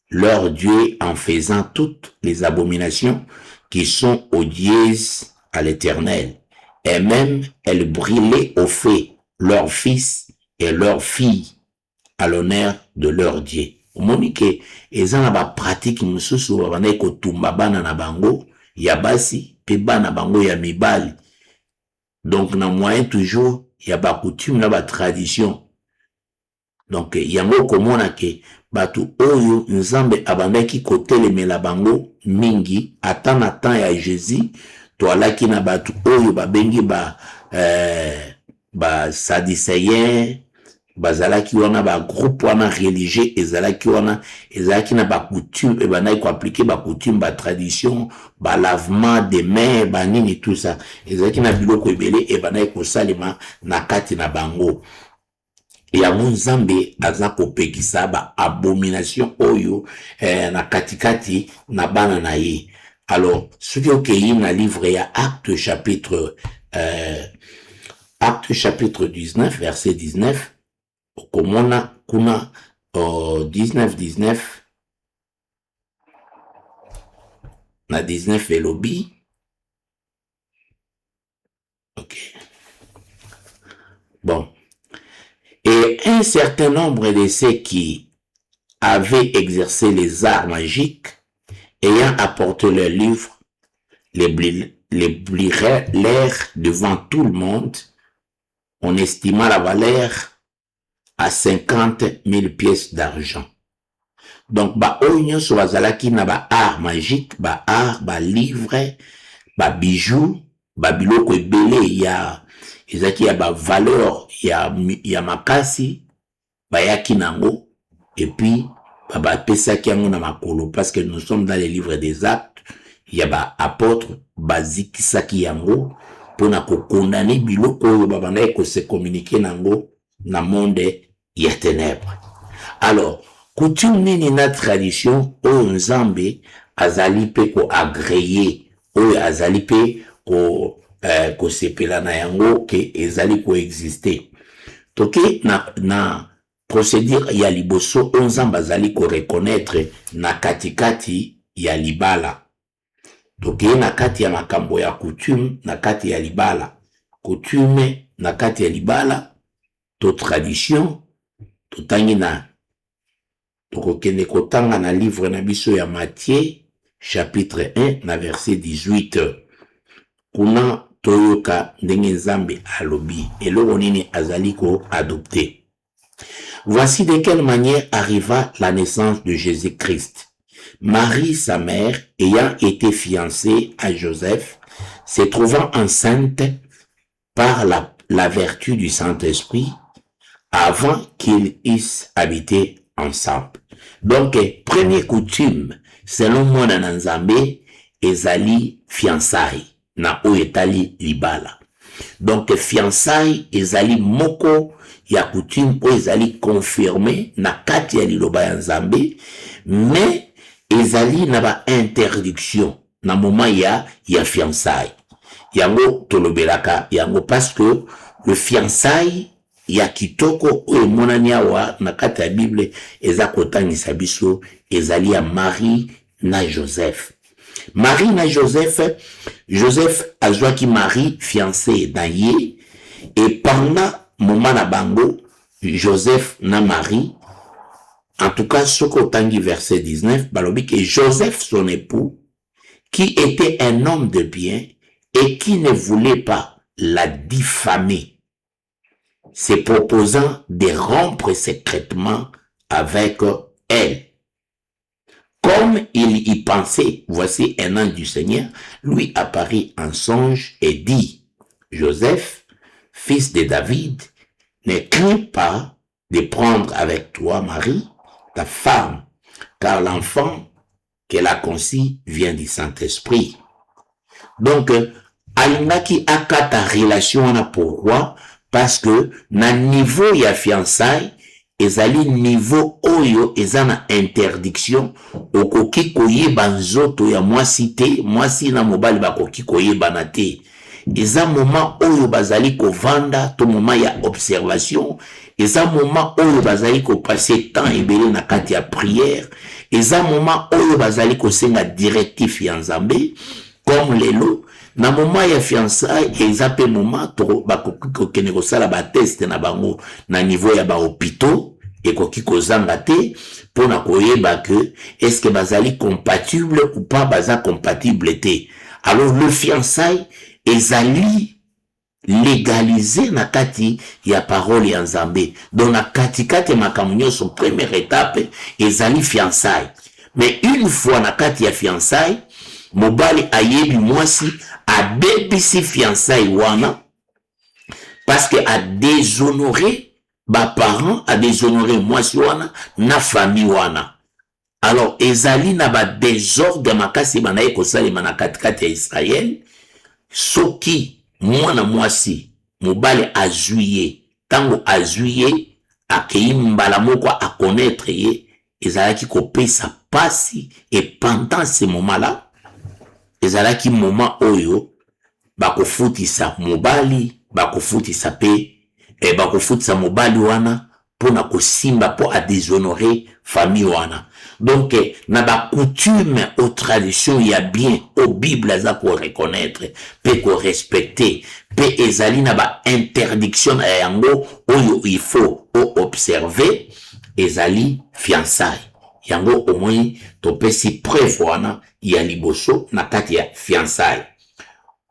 leur Dieu en faisant toutes les abominations qui sont odieuses à l'Éternel. Et même elles brûlaient au feu leurs fils et leurs filles à l'honneur de leur Dieu. Monique, ezana ba pratique mususu babane ko tumba bana na bango ya basi pe bana bango ya mibali. Donc na moyen toujours ya ba coutume na ba tradition. Donc yango komona ke batu oyo nzambe abandaki kotelemela bango mingi ata na temps ya Jésus toalaki na batu oyo babengi ba sadicéens bazalaki wana ba groupe wana religieux ezalaki na ba coutume et banai ko appliquer ba coutume ba tradition ba lavement des mains ba nini tout ça ezalaki na biloko ebele et banai ko salima na kati na bango. Ya nzambe aza kopekisa ba abomination oyo na katikati na bana na ye. Alors soki okei na livre ya Acte chapitre 19 verset 19 okomona kuna 19 na 19 elobi. OK. Bon. Et un certain nombre de ceux qui avaient exercé les arts magiques, ayant apporté leurs livres, les brûlèrent devant tout le monde. On estima la valeur à 50 000 pièces d'argent. Donc, ba oyo so bazalaki na ba art magique, ba art, ba livre, ba bijoux, ba biloko ebele ya ezaki ya ba valeur ya makasi bayaki nango et puis ba pesaki yango na makolo parce que nous sommes dans les livres des Actes ya ba apôtres bazikisaki yango pona ko condamner biloko oyo babandaki ko se communiquer nango na monde ya ténèbres. Alors coutume nini na tradition oyo nzambe azali pe ko agréer oyo azali pe ko sepela na yango ke ezali ko exister. Toke na procédure ya liboso nzambe azali ko reconnaître na katikati ya libala. Toke na kati ya makambo ya coutume na kati ya libala. Coutume na kati ya libala to tradition totangi na tokokende kotanga na livre na biso ya Matthieu chapitre 1 na verset 18. Kuna toyoka ndenge nzambe alobi eloko nini azali ko adopter. Voici de quelle manière arriva la naissance de Jésus-Christ. Marie, sa mère, ayant été fiancée à Joseph, se trouvant enceinte par la vertu du Saint-Esprit, avant qu'ils eussent habité ensemble. Donc, première coutume, selon moi, na Nzambe, ezali fiançailles, na oyo etali libala. Donc, fiançailles, ezali moko ya coutume, oyo ezali confirmé na kati ya liloba ya Nzambe, mais ezali na ba interdiction na moment ya fiançailles. Yango tolobelaka yango parce que le fiançailles ya kitoko oyo monani awa na kati ya Bible eza kotangisa biso ezali ya Marie na Joseph. Marie na Joseph, Joseph azwaki Marie fiancée na ye, et pendant moment na bango Joseph na Marie, en tout cas ce qu'otangi verset 19 balobi que Joseph son époux, qui était un homme de bien et qui ne voulait pas la diffamer, se proposant de rompre secrètement avec elle. Comme il y pensait, voici un ange du Seigneur lui apparut en songe et dit, Joseph, fils de David, ne crains pas de prendre avec toi Marie, ta femme, car l'enfant qu'elle a conçu vient du Saint-Esprit. Donc, alingaki akata relation na pourquoi? Parce que na niveau ya fiançailles, ezali niveau oyo ezana interdiction okoki koyeba nzoto ya mwasi te, mwasi na mobali bakoki koyeba na te. Eza moment oyo bazali kovanda to moment ya observation, eza moment oyo bazali ko passer temps ebele na kati ya prière, eza moment oyo bazali ko senga directif ya Nzambe, comme lelo na moment ya fiançailles eza pe moment to bakoki kokene kosala ba test na bango na niveau ya ba hôpitaux ekoki kozanga te pona koyeba que est-ce que bazali compatible ou pas baza compatible te. Alors le fiançailles ezali légalisé na kati ya parole ya Nzambe. Donc na kati makambo nyonso première étape ezali fiançailles. Mais une fois na kati ya fiançailles, mobali ayebi mwasi abebisi fiançailles wana parce que a déshonoré ba parents, a déshonoré mwasi wana na famille wana. Alors ezali na ba désordre makasi banaye kosalema na kati ya Israël. Soki mwana mwasi mobali azuye, tango azuye akei mbala moko a connaître ye, ezalaki kopesa pasi, et pendant ce moment-là ezalaki moment oyo bakofutisa mobali, bakofutisa pe bakofutisa mobali wana pona kosimba po a déshonorer famille wana. Donc na ba coutume aux traditions ya bien au Bible za ko reconnaître pe ko respecter pe ezali na ba interdiction ya yango oyo il faut observer, ezali fiançailles yango au moins to pesi preuve wana ya liboso na kati ya fiançailles.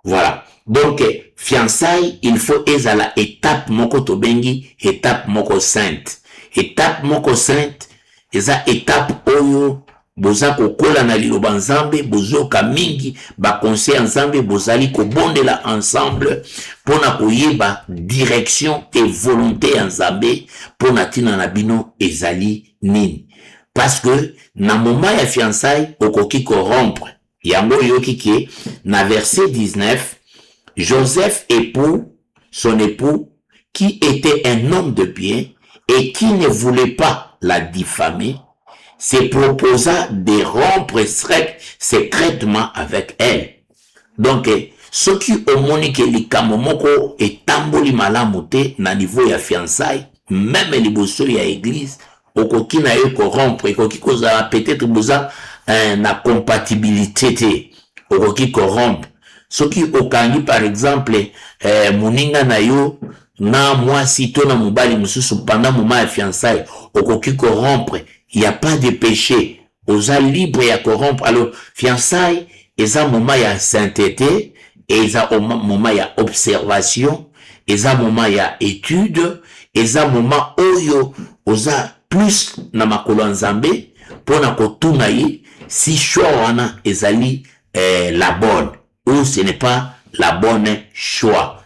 Voilà. Donc fiançailles il faut ezala étape moko to bengi étape moko sainte. Étape moko sainte eza étape oyo boza kokola na liloba Nzambe, bozoka mingi ba conseil Nzambe, bozali kobondela ensemble pona koyeba direction et volonté Nzambe pona tina na bino ezali nini. Parce que na moment ya fiançailles okoki corrompre. Yango yoki ke na verset 19, Joseph son époux, qui était un homme de bien et qui ne voulait pas la diffamer, se proposa de rompre secrètement avec elle. Donc, ce qui omoni ke likambo moko etamboli malamu te na niveau ya fiançailles, même liboso ya église, okoki na yo corrompre, okoki kozala peut-être boza na compatibilité te, okoki corrompre. Ce qui okangi par exemple muninga na yo na mwasi to na mobali mususu pendant moment ya fiançailles, okoki corrompre, il n'y a pas de péché, oza libre ya corrompre. Alors fiançailles eza moment ya sainteté, eza moment ya observation, eza moment ya étude, eza moment oyo oza plus na makolo Nzambe pona kotuna ye si choix wana ezali la bonne ou ce n'est pas la bonne choix.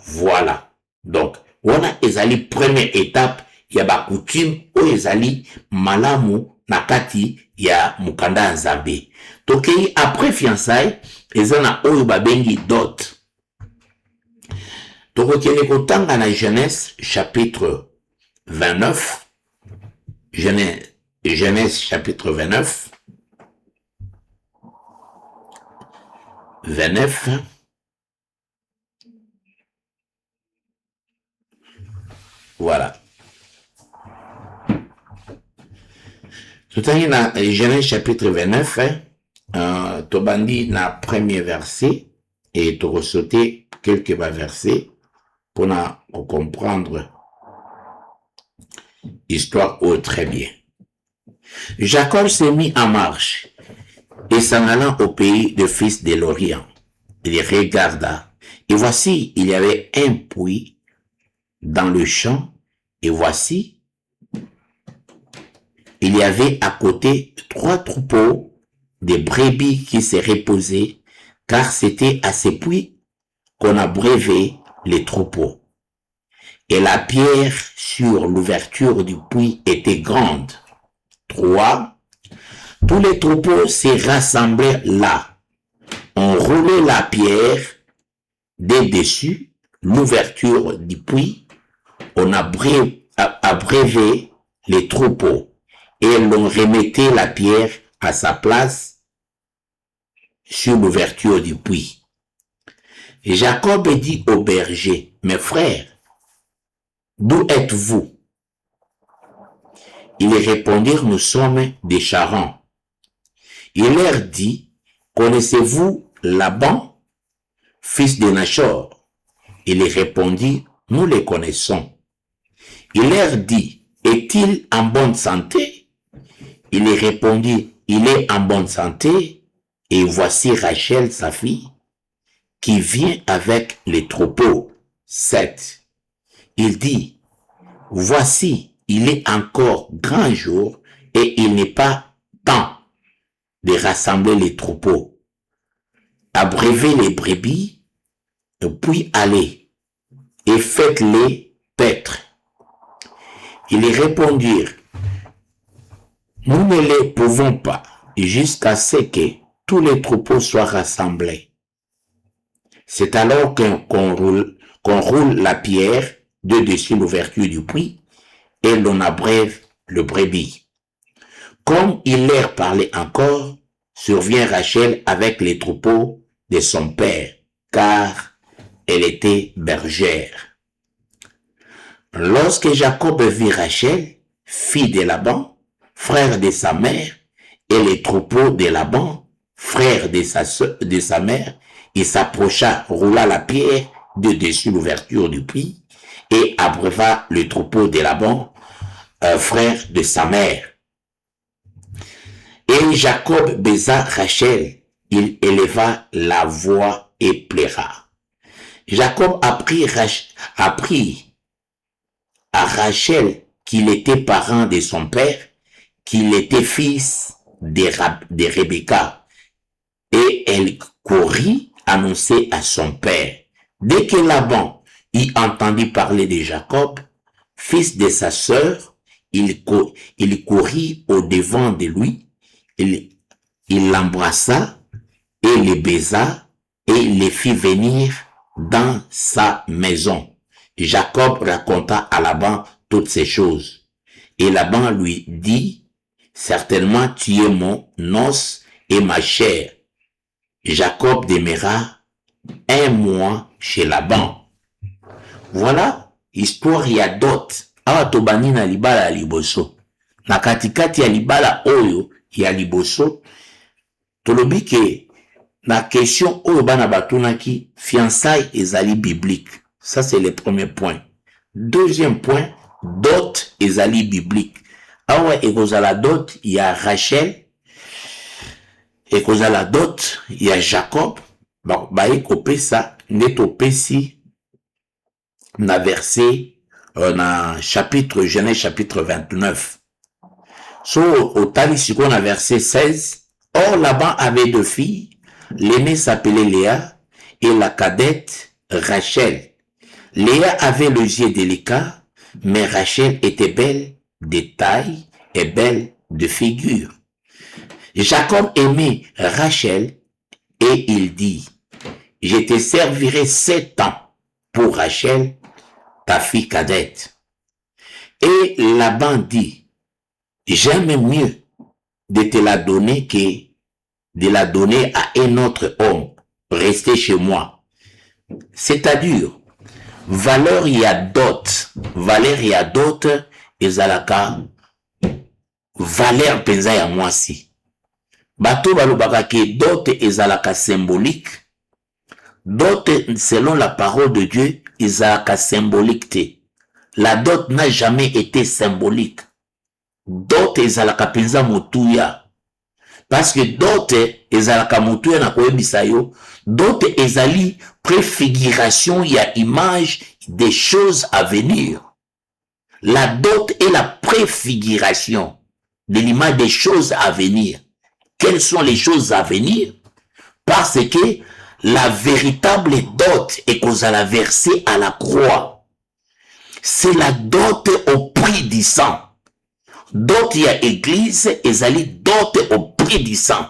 Voilà. Donc, wana ezali première étape ya ba coutume oyo ezali malamu na kati ya mukanda ya Nzambe. Tokei après fiançailles eza na oyo babengi dot. Tokokende kotanga na Genèse chapitre 29. Genèse chapitre 29. 29. Voilà. Tout à l'heure, dans Genèse chapitre 29, tobandi na premier verset et tu ressauter quelques versets pour comprendre l'histoire très bien. Jacob s'est mis en marche et s'en allant au pays de fils de l'Orient. Il regarda et voici, il y avait un puits dans le champ et voici, il y avait à côté 3 troupeaux de brebis qui se reposaient, car c'était à ces puits qu'on abreuvait les troupeaux. Et la pierre sur l'ouverture du puits était grande. 3. Tous les troupeaux se rassemblaient là. On roulait la pierre dessus l'ouverture du puits, on abreuvait les troupeaux et l'on remettait la pierre à sa place sur l'ouverture du puits. Et Jacob dit aux bergers, mes frères, d'où êtes-vous? Ils répondirent, nous sommes des Charans. Il leur dit, connaissez-vous Laban, fils de Nachor? Il répondit, nous les connaissons. Il leur dit, est-il en bonne santé? Il répondit, il est en bonne santé, et voici Rachel, sa fille, qui vient avec les troupeaux. 7. Il dit, voici, il est encore grand jour, et il n'est pas temps de rassembler les troupeaux. Abreuvez les brebis, puis allez, et faites-les paître. Ils répondirent, nous ne les pouvons pas, jusqu'à ce que tous les troupeaux soient rassemblés. C'est alors qu'on roule la pierre de dessus l'ouverture du puits, et l'on abreuve le brebis. Comme il leur parlait encore, survient Rachel avec les troupeaux de son père, car elle était bergère. Lorsque Jacob vit Rachel, fille de Laban, frère de sa mère, et les troupeaux de Laban, frère de sa mère, il s'approcha, roula la pierre de dessus l'ouverture du puits, et abreuva le troupeau de Laban, frère de sa mère. Et Jacob baisa Rachel, il éleva la voix et pleura. Jacob apprit à Rachel qu'il était parent de son père, qu'il était fils de Rebecca, et elle courut annoncer à son père. Dès que Laban y entendit parler de Jacob, fils de sa sœur, il courut au devant de lui, il l'embrassa et le baisa et le fit venir dans sa maison. Jacob raconta à Laban toutes ces choses. Et Laban lui dit, certainement tu es mon os et ma chair. Jacob demeura 1 mois chez Laban. Voilà, histoire ya dot. Awa tobani na libala ya liboso. Na katikati ya libala oyo ya liboso, tolobi ke na question oyo bana batunaki, fiançailles ezali biblique. Ça, c'est le premier point. Deuxième point, dot ezali biblique. Awa ekozala dot, il y a Rachel, ekozala dot, il y a Jacob. Bon, bae kopesa, netopesi, na verset, na chapitre, Genèse chapitre 29. So, au talisiko na verset 16, or Laban avait 2 filles, l'aînée s'appelait Léa, et la cadette Rachel. Léa avait les yeux délicats, Mais Rachel était belle de taille et belle de figure. Jacob aimait Rachel et il dit, je te servirai 7 ans pour Rachel, ta fille cadette. Et Laban dit, j'aime mieux de te la donner que de la donner à un autre homme. Restez chez moi. C'est-à-dire, valeur y a d'autres. Valeur y a d'autres. Ezalaka. Valeur penza ya mwasi. Bato balobaka ke d'autres ezalaka symbolique. D'autres, selon la parole de Dieu, ezalaka symbolique te. La dot n'a jamais été symbolique. D'autres ezalaka penza motuya. Parce que d'autres ezalaka motuya na koyebisa yo, d'autres ezali préfiguration ya image des choses à venir. La dot est la préfiguration de l'image des choses à venir. Quelles sont les choses à venir? Parce que la véritable dot est qu'on a versée à la croix. C'est la dot au prix du sang. Dot y a église, ezali dot au prix du sang.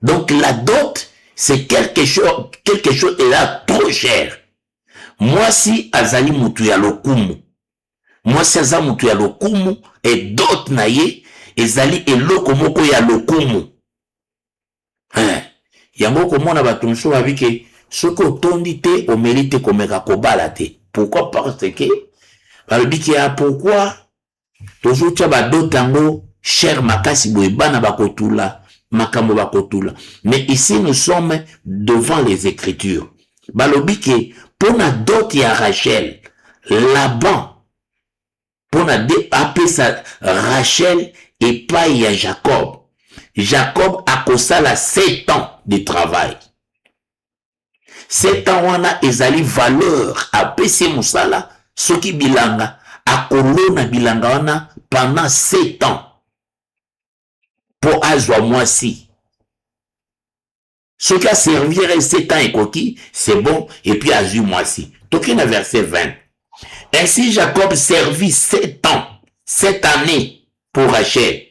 Donc la dot, c'est quelque chose est là trop cher. Moi si azali mutu ya lokumu. Moi si azali mutu ya lokumu, et dot na ye, ezali eloko moko ya lokumu. Yango komona batumso babike, soko otondi te, omelite komeka kobala te. Pourquoi? Parce que, balobiki ya pourquoi, toujours tia badot yango, cher makasi boye bana bakotula, makambo bakotula. Mais ici nous sommes devant les Écritures. Balobiki, pona dot ya Rachel, Laban, pona de appeler ça Rachel et pas ya Jacob. Jacob a kosala 7 ans de travail. 7 ans wana ezali valeur apesi musala soki bilanga akolona bilanga wana pendant 7 ans pour azwa mwasi. Soki a servir 7 ans ekoki, c'est bon, et puis azwi mwasi. Toki na verset 20. Ainsi Jacob servit 7 ans, 7 années pour Rachel,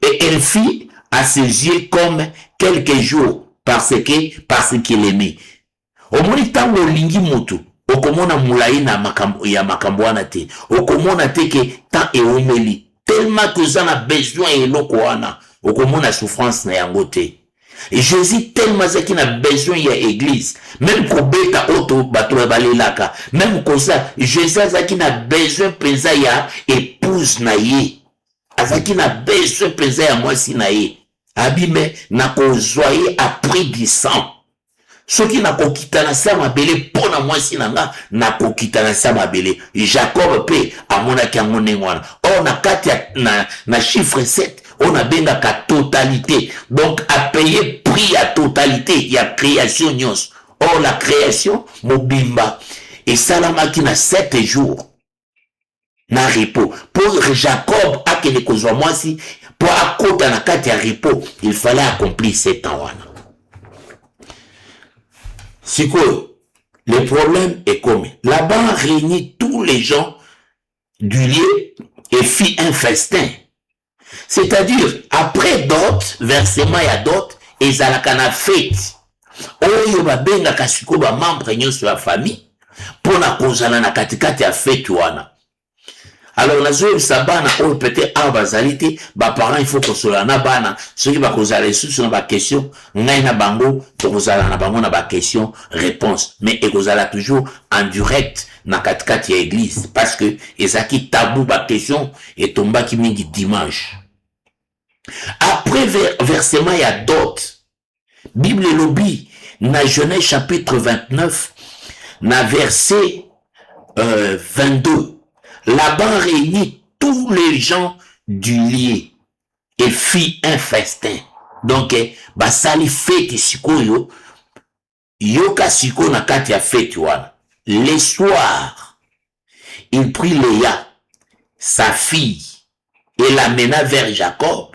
et elle fit à ses yeux comme quelques jours parce qu'il aimait. Omoni tango lingi mutu, okomona mulai na makambo ya makambo wana te. Okomona te ke tant e omeli. Tellement que ça a besoin eloko wana, okomona souffrance na yango te. Et Jésus tellement qu'il a besoin ya église. Même kobeta auto bato balelaka, même comme ça, Jésus qui a besoin penza ya épouse na ye. Azaki na besoin penza ya mwasi na ye. Abime na kozwaye a prix du sang. Soki na kokita na sa mabele pona mwasi nanga na kokita na sa mabele. Jacob pe amonaki yango ndenge wana. Or na kati na chiffre 7, on a benga ka totalité. Donc a payé prix à totalité ya création nyos. Or la création mobimba et salamaki na 7 jours. Na repos. Pour Jacob akele kozwa mwasi pour akota na kati ya repos, il fallait accomplir 7 ans wana. C'est quoi? Le problème est comme Laban réunit tous les gens du lieu et fit un festin. C'est-à-dire, après dot, versement ya dot, ezalaka na fête. Oyo babenga kasiko ba membre nyonso ya famille pour na kozala na katikati ya fête wana. Alors, la zone sabana, ou peut-être à bazalité, bah, parents, il faut qu'on soit na bana, ceux qui va causer les sous sur ma question, n'a bango, pour vous aller na bango na ba question, réponse. Mais, et vous allez toujours en direct, na katikati ya église, parce que, ezaki tabou ba question, et tomba qui mingi dimanche. Après versement ya dot, Bible lobby, na Genèse chapitre 29, na verset, 22. Laban réunit tous les gens du lieu et fit un festin. Donc, basali fête sikoyo, yoka siko na kati ya fête wana. Le soir, il prit Léa, sa fille, et l'amena vers Jacob,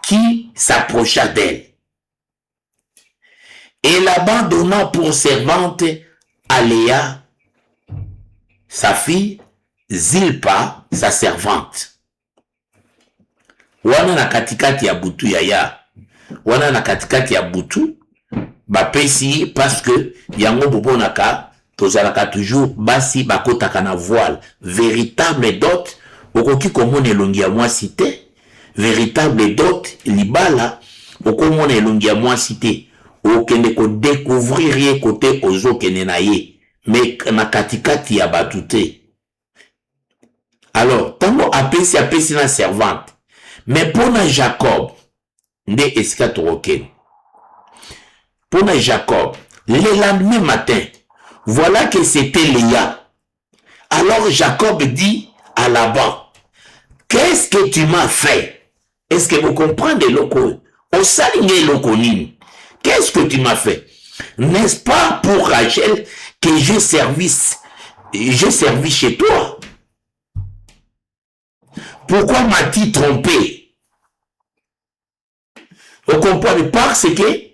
qui s'approcha d'elle. Et Laban donna pour servante à Léa, sa fille, Zilpa, sa servante. Wana na katikati ya butu yaya. Wana na katikati ya butu. Bapesi parce que yango bobonaka tozalaka toujours basi bakotaka na voile. Véritable dot okoki komona elongi ya mwasi te. Véritable dot libala okomona elongi ya mwasi te. Okende ko découvrir ye kote ozokende na ye. Mais na katikati ya batu te. Alors, tango apesi na servante. Mais pona Jacob, nde esika toroken. Pona Jacob, le lendemain matin, voilà que c'était Léa. Alors Jacob dit à Laban, qu'est-ce que tu m'as fait? Est-ce que vous comprenez loko? On s'aligne lokonine. Qu'est-ce que tu m'as fait? N'est-ce pas pour Rachel que j'ai servi chez toi? Pourquoi m'as-tu trompé? Vous comprenez? Parce que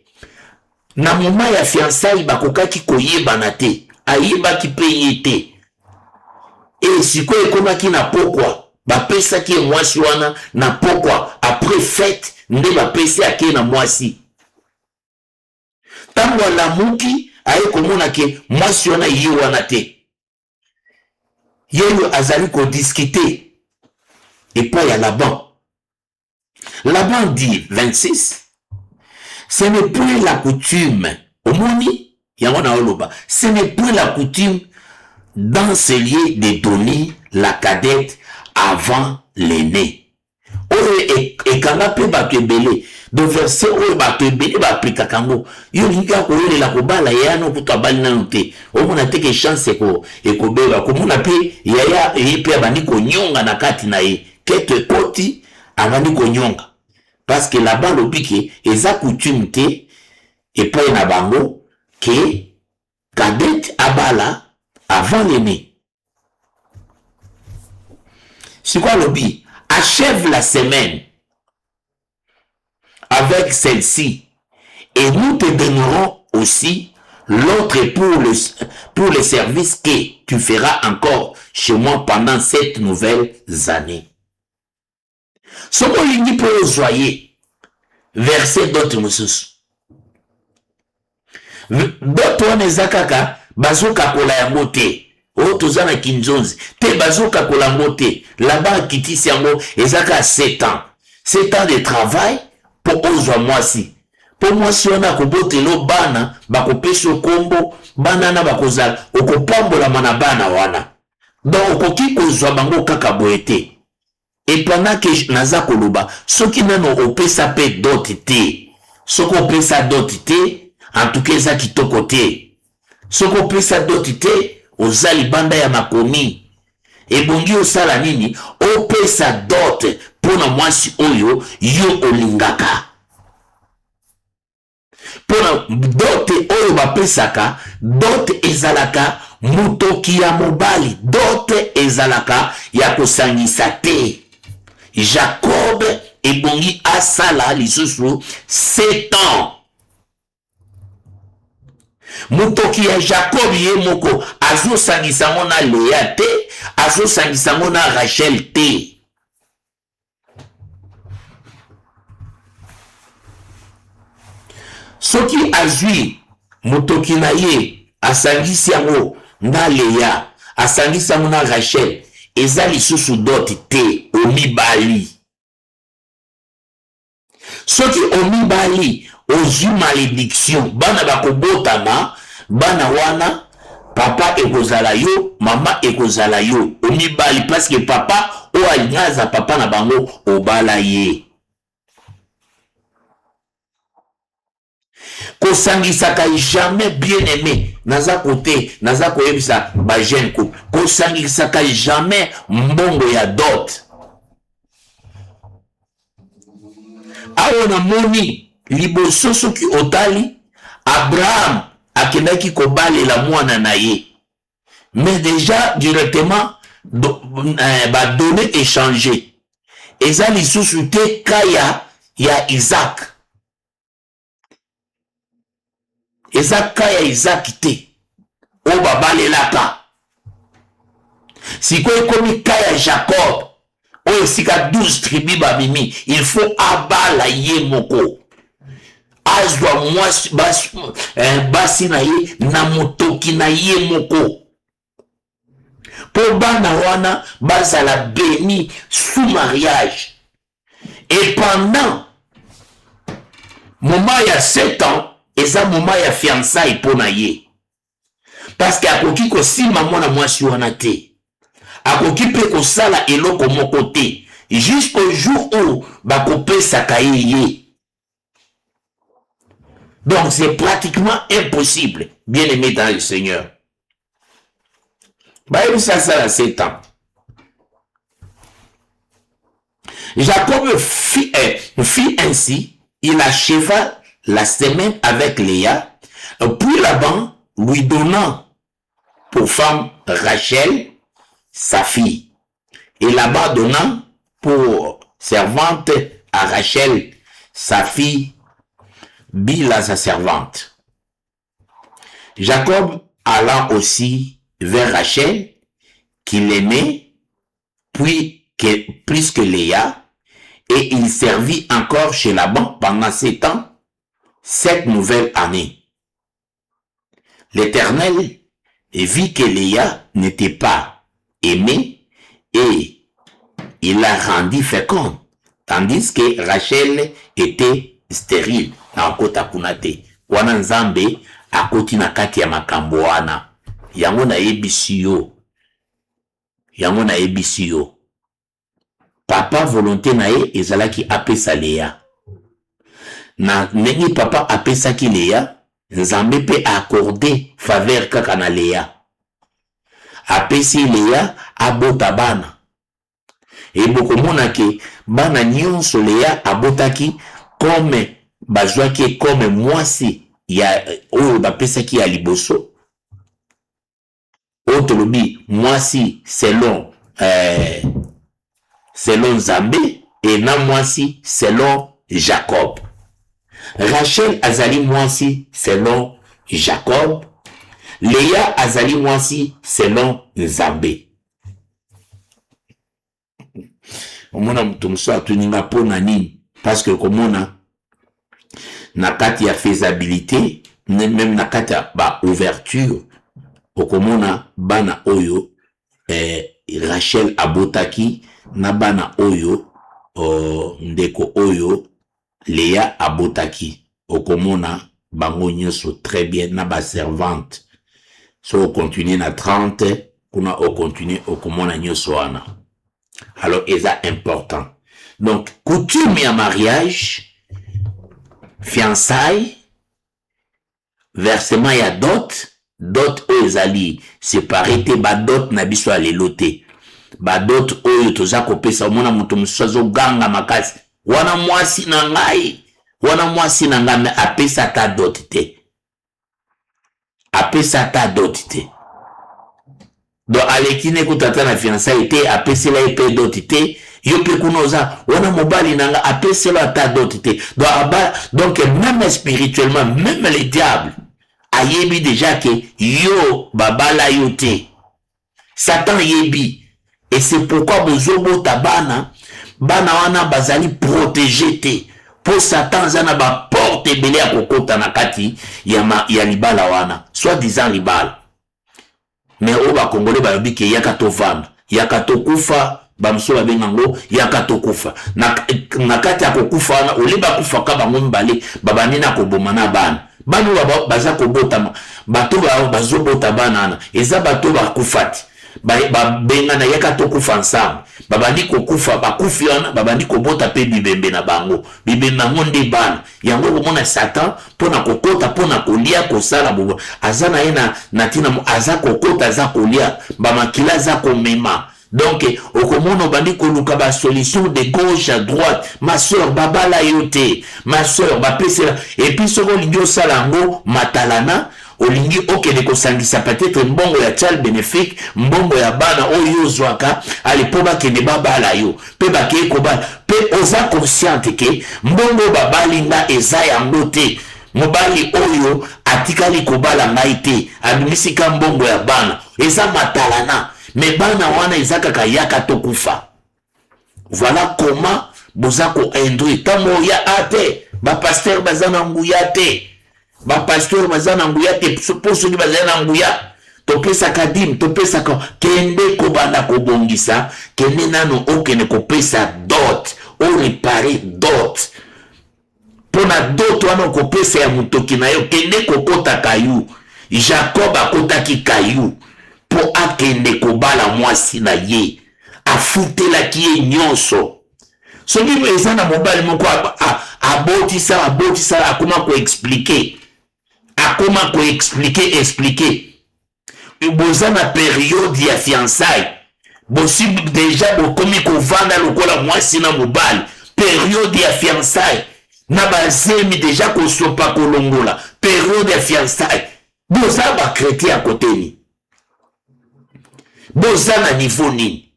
na moment ya fiançailles bakokaki koyebana te, ayebaki pe ye te. Et sikoyo ekomaki na pokwa, bapesaki ye mwasi wana na pokwa, après fête nde bapesi ake na mwasi. Tango alamuki aye komona ke mwasi wana ye wana te. Yeyo azali ko discuter. Et pas il y a Laban. Laban dit 26. Ce n'est plus la coutume. Au moni, ce n'est plus la coutume dans ce lieu de donner la cadette avant l'aîné. Et quand on peut battre belé, de verset où battre belé, va appliquer kango. Yo linga ko yele la ko bala ya no puto abali na nte. O mona teke chance ko e ko beba ko mona pe ya e pe abandi ko nyonga na kati na ye. Kete koti abandi ko nyonga. Parce que là-bas l'obiki eza coutume te et pas na bango que cadette abala avant l'aîné. C'est quoi l'obi? Achève la semaine avec celle-ci et nous te donnerons aussi l'autre pour le service que tu feras encore chez moi pendant 7 nouvelles années. Soko lingi po ozoye verset d'autres mususu. D'autres nezakaka bazoka kola yango te. O tozana kinzonzi te bazoka kola yango te. Là-bas kitisi yango ezaka 7 ans. 7 ans de travail pour ozwa mwasi. Po mwasi wana kobotelo bana bakopesa kombo bana na bakozala okopambola mana bana wana. Donc okoki kozwa bango kaka boete. Et pendant que naza koloba, soki nano opesa pe dot te. Soko opesa dot te, en tout cas ça kitoko te. Soko opesa dot te, ozali banda ya makomi. Et bongi osala nini, opesa dot pona mwasi oyo yo olingaka. Pona dot oyo bapesaka, dot ezalaka mutoki ya mobali, dot ezalaka ya kosangisa te. Jacob ebongi asala lisusu 7 ans. Mutoki ya Jacob ye moko azo sangisa mona Léa te, azo sangisa mona Rachel te. Soki azui mutoki na ye asangisi yango na Léa, asangisa mona Rachel, eza lisusu dot te omibali. Soki omibali ozwi malédiction, bana bakobotama, bana wana papa ekozala yo, mama ekozala yo, omibali parce que papa o alingaza papa na bango obala ye. Kosangisaka jamais bien aimé naza kote naza koyebisa ba jeune couple kosangisaka jamais mbongo ya dot. Awo na moni liboso soki otali Abraham akendaki kobalela mwana na ye, mais déjà directement ba donné échangé eza lisusu te kaya ya Isaac. Eza kaya Isaac te o babalelaka. Si quoi comme Kaya Jacob, oyo sika 12 tribus babimi, il faut abala ye moko. Azwa mwasi basi na ye na motoki na ye moko. Pour bana wana bazala béni sous mariage. Et pendant moment il y a 7 ans, et ça moment il y a fiançailles pour na ye. Parce que akoki ko sima mwana mwasi wana te. Akoki pe ko sala eloko moko te. Jusqu'au jour où bakopesa kaye. Donc c'est pratiquement impossible, bien aimé dans le Seigneur. Bah, ça a 7 ans. Jacob fit ainsi, il acheva la semaine avec Léa, puis Laban lui donnant pour femme Rachel, sa fille, et Laban donnant pour servante à Rachel, sa fille, Bila, sa servante. Jacob alla aussi vers Rachel, qu'il aimait, plus que Léa, et il servit encore chez Laban pendant 7 ans, 7 nouvelles années. L'Éternel vit que Léa n'était pas aimée et il la rendit féconde, tandis que Rachel était stérile. Na okota kunate. Wana nzambe akoti na kati ya makambo wana. Yango na yebisi yo. Yango na yebisi yo. Papa volonté na ye ezalaki apesa Léa. Na ndenge papa apesaki Léa, nzambe pe accordé faveur kaka na Léa. Apesi Léa abota bana. Et bokomona ke bana nyonso Léa abotaki comme bazwaki comme mwasi ya oyo bapesaki ya liboso. Otolobi mwasi selon Nzambe et na mwasi selon Jacob. Rachel azali mwasi selon Jacob. Léa azali mwasi selon Nzambe. Omona mutu muso atuninga pona nini? Parce que komona na kati ya faisabilité, même na kati ya ba ouverture, okomona bana oyo Rachel abotaki na bana oyo ndeko oyo Léa abotaki. Okomona bango nyonso très bien na ba servante. So on continue na 30, kuna on continue okomona nyonso wana. Alors c'est important. Donc coutume ya mariage, fiançailles, versement ya dot oyo ezali séparé te ba dot na biso alelo te. Ba dot oyo toza kopesa omona moto mosusu ganga makasi. Wana mwasi na ngai me apesa ta dot te. Apesa ta dot te. Donc alekine kutata na fiançailles te apesela epe dot te. Yo pe kunoza wana mobali nanga apesela ta dot te. Donc même spirituellement, même les diables ayebi déjà que yo babala yo te. Satan yebi. Et c'est pourquoi bozobo tabana bana wana bazali protégé te. Pour Satan zana ba porte belé à kokota na kati ya libala wana. Soit disant libala. Mais oba congolais ba yobi ke yaka to vanda, yaka to kufa. Bamsola bengango yaka to kufa na kati ya kokufa wana oliba kufa ka bango mbale babani na koboma na bana banu baza kobota bato bazobota bana na eza bato bakufati benga na yaka to kufa ensemble babandi kokufa bakufi wana babandi kobota pe bibembe na bango bibembe ngo nde bana yango bomona Satan pona kokota pona kolia kosala bobo azana yena natina aza kokota aza kolia bamakila aza komema. Donc, au commun, bandi koluka ba solution de gauche à droite. Ma soeur, babala yote. Ma soeur, bapesela. Et puis, ce qu'on dit au salango, matalana, olingi oke de kosangisa peut-être mbongo ya tchal bénéfique, mbongo ya bana oyo zwaka, ali poba kende babala yo. Pe bake kobala. Pe oza consciente ke, mbongo babalinga eza yango te. Mobali oyo, atikali kobala ngai te. Abimisika mbongo ya bana. Eza matalana. Mais bana wana izaka kayaka tokufa. Voilà comment bozako induit. Tamo ya ate, ba pasteur bazana nguya te. Ba pasteur bazana nguya te, poso ni bazana nguya. Topesa kadim, topesa kende kobanda kobongisa, kende nano okene kopesa dot, o repare dot. Pona dot wana kopesa ya mutoki na yo, kende kokota kayu. Jacob akotaki kayu, po akende kobala mwasi na ye. Afutela kiye nyonso. Soki ezana mobali moko abotisa, akoma ko expliquer. Akoma ko expliquer. Boza na période ya fiançailles. Bosi déjà bokomi kovanda lokola mwasi na mobali. Période ya fiançailles. Na bazemi déjà kosopa kolongola. Période ya fiançailles. Boza ba chrétien à côté ni. Boza na niveau nini.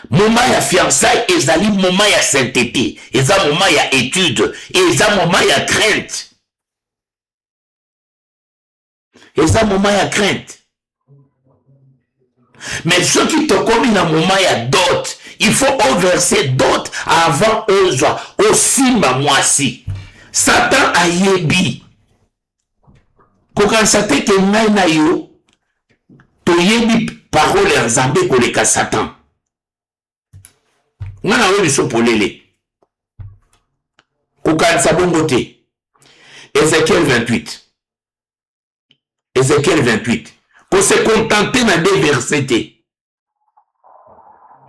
Moment ya fiançailles ezali moment ya sainteté. Eza moment ya étude. Eza moment ya crainte. Eza moment ya crainte. Mais ceux qui te commis dans le moment, il y a d'autres. Il faut verser d'autres avant eux. Aussi, moi si. Satan a yebi. Quand Satan que n'a yo, to yebi parole en Zambé pour les cas Satan. On a eu le pour les. Quand ça bon côté. Ézéchiel 28. Ézéchiel 28. Qu'on se contenter dans des versets.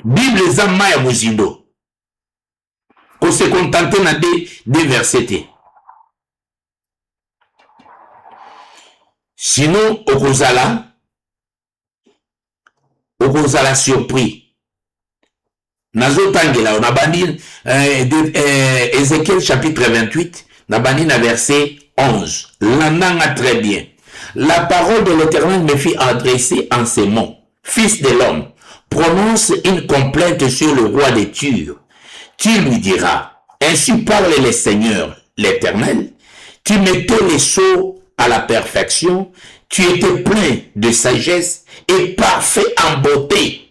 Bible zama ya muzindo. Qu'on se contenter dans des versets. Sinon, okozala surpris. Nazo tangela, on a bandi Ézéchiel chapitre 28, on a bandi na verset 11. L'ananga très bien. La parole de l'Éternel me fit adresser en ces mots. Fils de l'homme, prononce une complainte sur le roi des Tyr. Tu lui diras, ainsi parle le Seigneur, l'Éternel. Tu mettais les sceaux à la perfection, tu étais plein de sagesse et parfait en beauté.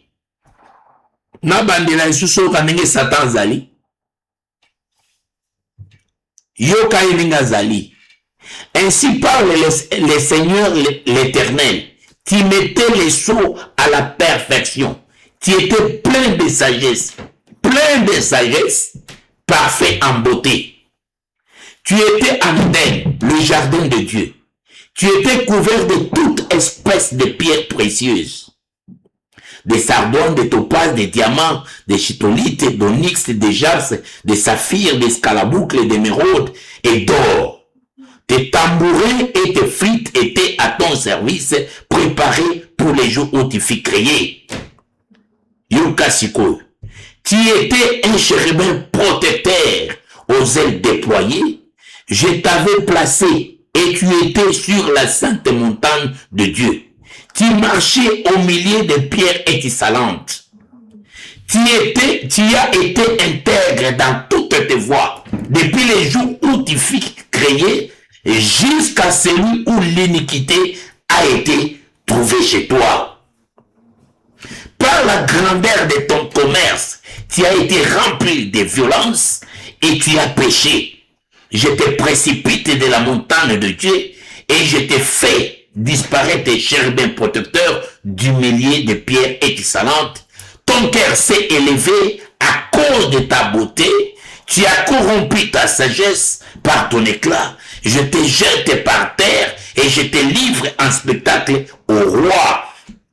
Nabandela isuso kanenge Satan zali. Yoka eninga zali. Ainsi parle le Seigneur l'Éternel. Tu mettais les sceaux à la perfection. Tu étais plein de sagesse, parfait en beauté. Tu étais en Éden, le jardin de Dieu. Tu étais couvert de toute espèce de pierres précieuses. Des sardoines, des topazes, des diamants, des chitolites, d'onyx, des jasses, des saphirs, des scalaboucles, d'émeraudes et d'or. Tes tambourins et tes flûtes étaient à ton service, préparés pour les jours où tu fus créé. Yukasiko, tu étais un chérubin protecteur aux ailes déployées. Je t'avais placé et tu étais sur la sainte montagne de Dieu. Tu marchais au milieu des pierres étincelantes. Tu as été intègre dans toutes tes voies, depuis les jours où tu fus créé, jusqu'à celui où l'iniquité a été trouvée chez toi. Par la grandeur de ton commerce, tu as été rempli de violence et tu as péché. Je te précipite de la montagne de Dieu et je t'ai fait disparaître tes chérubins protecteurs du milieu de pierres étincelantes. Ton cœur s'est élevé à cause de ta beauté. Tu as corrompu ta sagesse par ton éclat. Je te jette par terre et je te livre en spectacle au roi.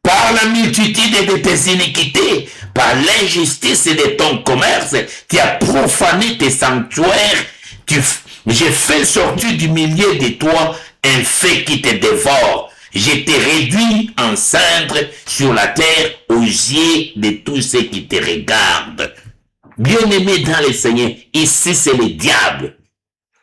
Par la multitude de tes iniquités, par l'injustice de ton commerce, tu as profané tes sanctuaires. J'ai fait sortir du milieu de toi un fait qui te dévore. Je t'ai réduit en cendre sur la terre aux yeux de tous ceux qui te regardent. Bien-aimé dans le Seigneur, ici c'est le diable.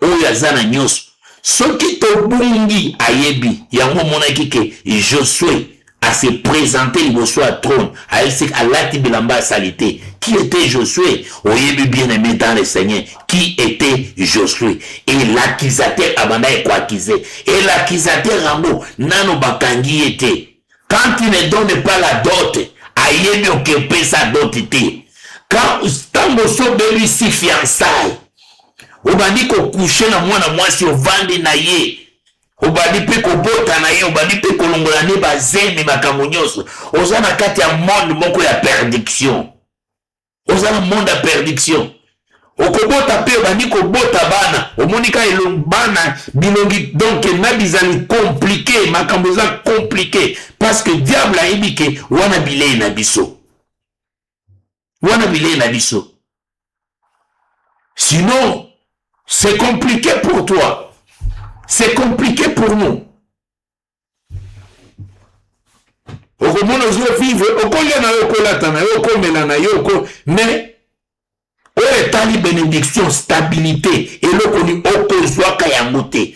Oyazana nyos. Ce qui te bungi ayebi, yango monaki ke Josué à se présenter il à trône, à l'ati bilamba salité. Qui était Josué? Oyebi bien-aimé dans le Seigneur. Qui était Josué? Et l'accusateur abanda et quoi accuser. Et l'accusateur Rambo, nano bakangi était. Quand tu ne donnes pas la dot ayebi okepesa dot te. Quand tango so bebi si fiançailles, obandi kokouche na mwana mwasi ovandi na ye, obandi pe kobota na ye, obandi pe kolongola ne bazemi makambo nyonso, oza na kati ya monde moko ya perdiction. Oza na monde ya perdiction. Okobota pe obandi kobota bana, omonika bana bilongi, donc na bizali compliqué, makambo za compliqué, parce que diable ayebi ke wana bilei na biso. Wana bilei na biso. Sinon, c'est compliqué pour toi. C'est compliqué pour nous. Okomona ozo vivre, okolia na yo kolata na yo komela na yo mais etali bénédiction, stabilité, et lokoni okozwaka yango te.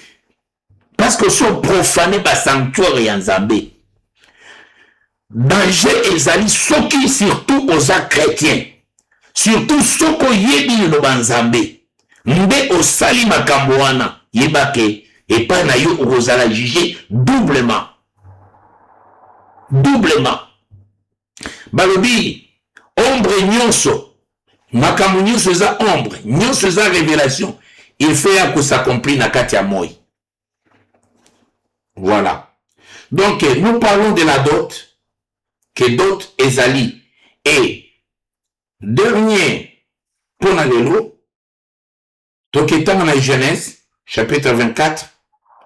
Parce que so profané ba sanctuaire ya Nzambe. Danger ezali soki surtout aux chrétiens. Surtout soko yebi no banzambe. Mbe osali makambo wana yebake epa na yo okozala jugé doublement. Doublement. Balobi ombre nyonso, makambo nyonso eza ombre, nyonso eza révélation, il fait ya s'accomplir na kati ya moi. Voilà. Donc nous parlons de la dot, que dot ezali. Et dernier pour la lelo, donc étant dans la Genèse, chapitre 24,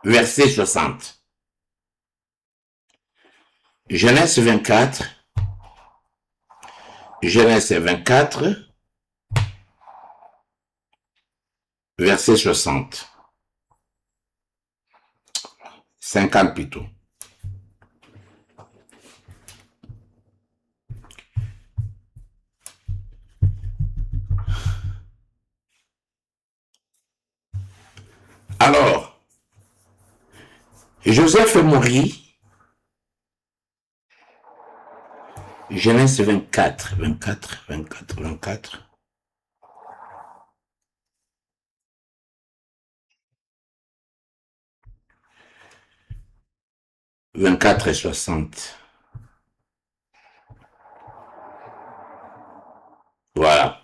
verset 60. Genèse 24, verset 60. 50 plutôt. Alors, Joseph mourit. Genèse 24. 24 et 60. Voilà.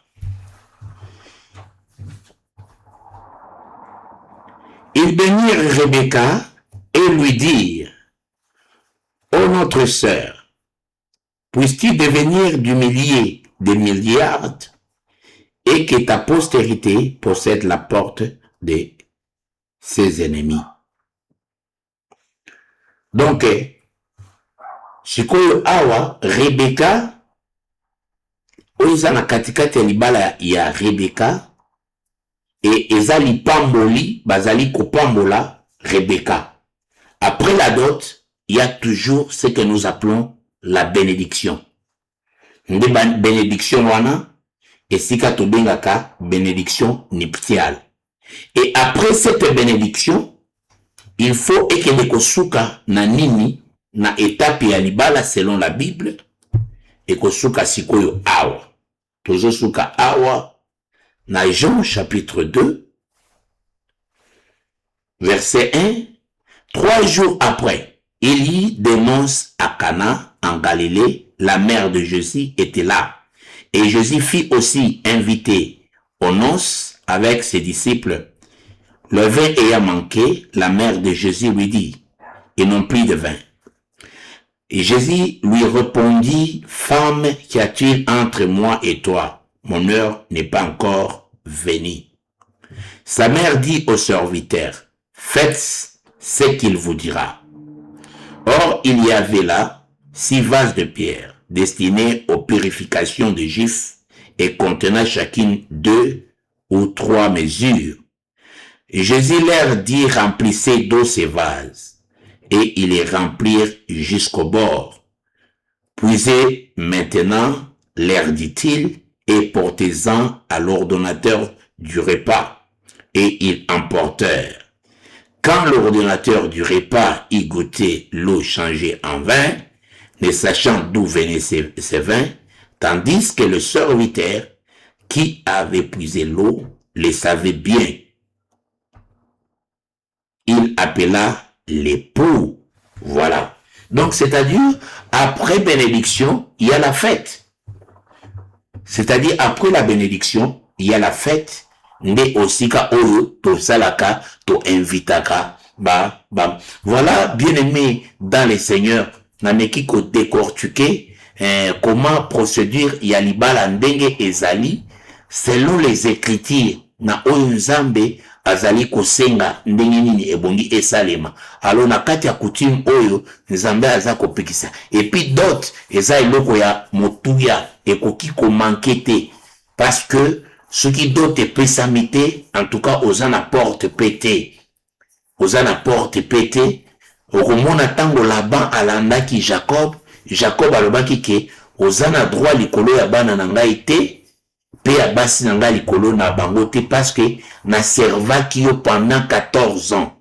Ils bénirent Rebecca et lui dirent: ô notre sœur, puisses-tu devenir du millier des milliards et que ta postérité possède la porte de ses ennemis. Donc, sikoyo awa Rebecca oza na katikati ya libala ya Rebecca et ezali pamboli bazali kopambola Rebecca. Après la dot, il y a toujours ce que nous appelons la bénédiction. Nde bénédiction wana esika tobengaka bénédiction nuptiale. Et après cette bénédiction, il faut ekende kosuka na nini na étape ya libala selon la Bible et kosuka sikoyo awa. Tozo suka awa na Jean chapitre 2 verset 1. 3 jours après, Élie dénonce à Cana en Galilée, la mère de Jésus était là. Et Jésus fit aussi inviter aux noces avec ses disciples. Le vin ayant manqué, la mère de Jésus lui dit: ils n'ont plus de vin. Et Jésus lui répondit: femme, qu'y a-t-il entre moi et toi? Mon heure n'est pas encore venue. Sa mère dit au serviteur: faites ce qu'il vous dira. Or, il y avait là 6 vases de pierre destinés aux purifications des Juifs et contenant chacune 2 ou 3 mesures. Et Jésus leur dit: remplissez d'eau ces vases. Et ils les remplirent jusqu'au bord. Puisez maintenant, leur dit-il, et portez-en à l'ordonnateur du repas. Et ils emportèrent. Quand l'ordonnateur du repas y goûtait l'eau changée en vin, ne sachant d'où venait ce vin, tandis que le serviteur qui avait puisé l'eau le savait bien, il appela l'époux. Voilà. Donc, c'est-à-dire, après bénédiction, il y a la fête. C'est-à-dire, après la bénédiction, il y a la fête. Nde osika oyo, to salaka, to invitaka. Voilà, bien aimé dans les seigneurs, nameki ko décortiquer comment procédure ya libala ndenge ezali selon les écritures na oyo nzambe azali kosenga ndenge nini ebongi esalema. Alors na kati ya coutume oyo nzambe aza kopekisa. Et puis d'autres eza eloko ya motuya ekoki ko manquete parce que ce qui d'autres epesami te, en tout cas oza na porte pété. Oza na porte pété. Okomona tango Laban alandaki Jacob alobaki ke oza na droit likolo ya bana na ngai te pe ya basi na ngai likolo na bango te parce que na servaki yo pendant 14 ans.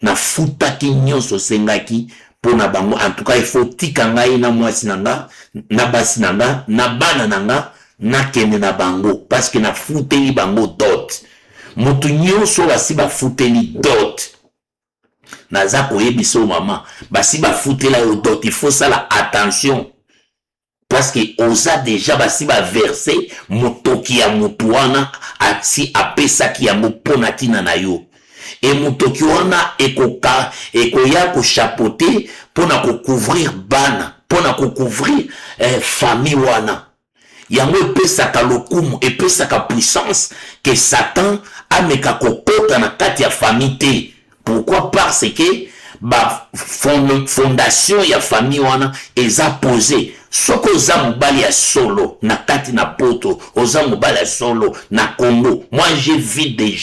Na futaki nyonso sengaki pona bango. En tout cas il faut tika ngai na mwasi na nga na basi na nga na bana na nga na kende na bango parce que na futeli bango dot. Mutu nyonso basi ba futeli dot. Naza koyebiso mama basi ba futela yo dot, il faut ça la attention parce que oza déjà basi ba verser motoki ya mutu wana ati apesaki yango pona tina na yo et motoki wana ekoya ko chapeauter pona ko couvrir bana pona ko couvrir famille wana yango epesaka lokumu epesaka puissance que Satan ameka kokota na kati ya famille te. Pourquoi? Parce que ba fondation ya famille wana eza posé. Soko oza mobali ya solo na kati na poto, oza mobali ya solo na Congo. Moi j'ai vu des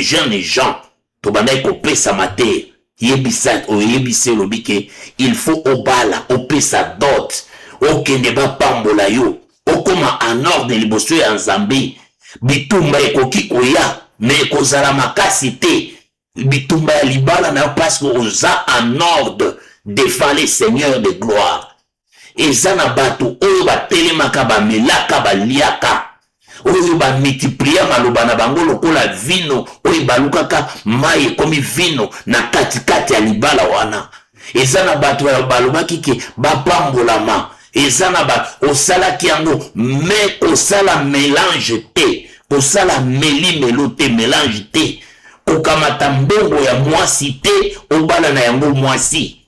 jeunes gens to bandai ko pesa mate yebisa o yebise lobike il faut obala opesa dot okende ba pambola yo okoma en ordre liboso ya Nzambe bitumba ekoki koya mais kozala makasi te. Bitumba ya libala na parce que oza en ordre devant les seigneurs de gloire. Eza na bato oyo batelemaka bamelaka baliaka oyo ba multiplier maloba na bango lokola vino oyo balukaka mai ekomi vino na katikati ya libala wana. Eza na bato balobaki ke bapambolama. Eza na ba osalaki yango mais osala mélange te, osala melo te, mélange te. Okamata mbongo ya mwasi te obala na yango mwasi.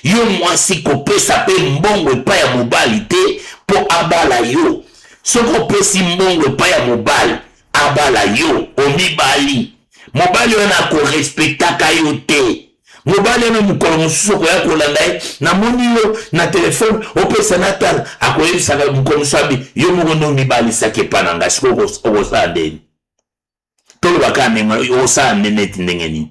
Yo mwasi kopesa pe mbongo epa ya mobali te po abala yo. Soko pesi mbongo epa ya mobali abala yo omibali. Mobali wana korespectaka yo te. Mobali wana mukolo mosusu koya kolanda ye na moni yo na telefone opesa natala akoyebisaka mukolo mosusu abi yo moko ndo omibali sake pananga siko okosala ndeni. Tolo baka menga osa neneti ndengeni.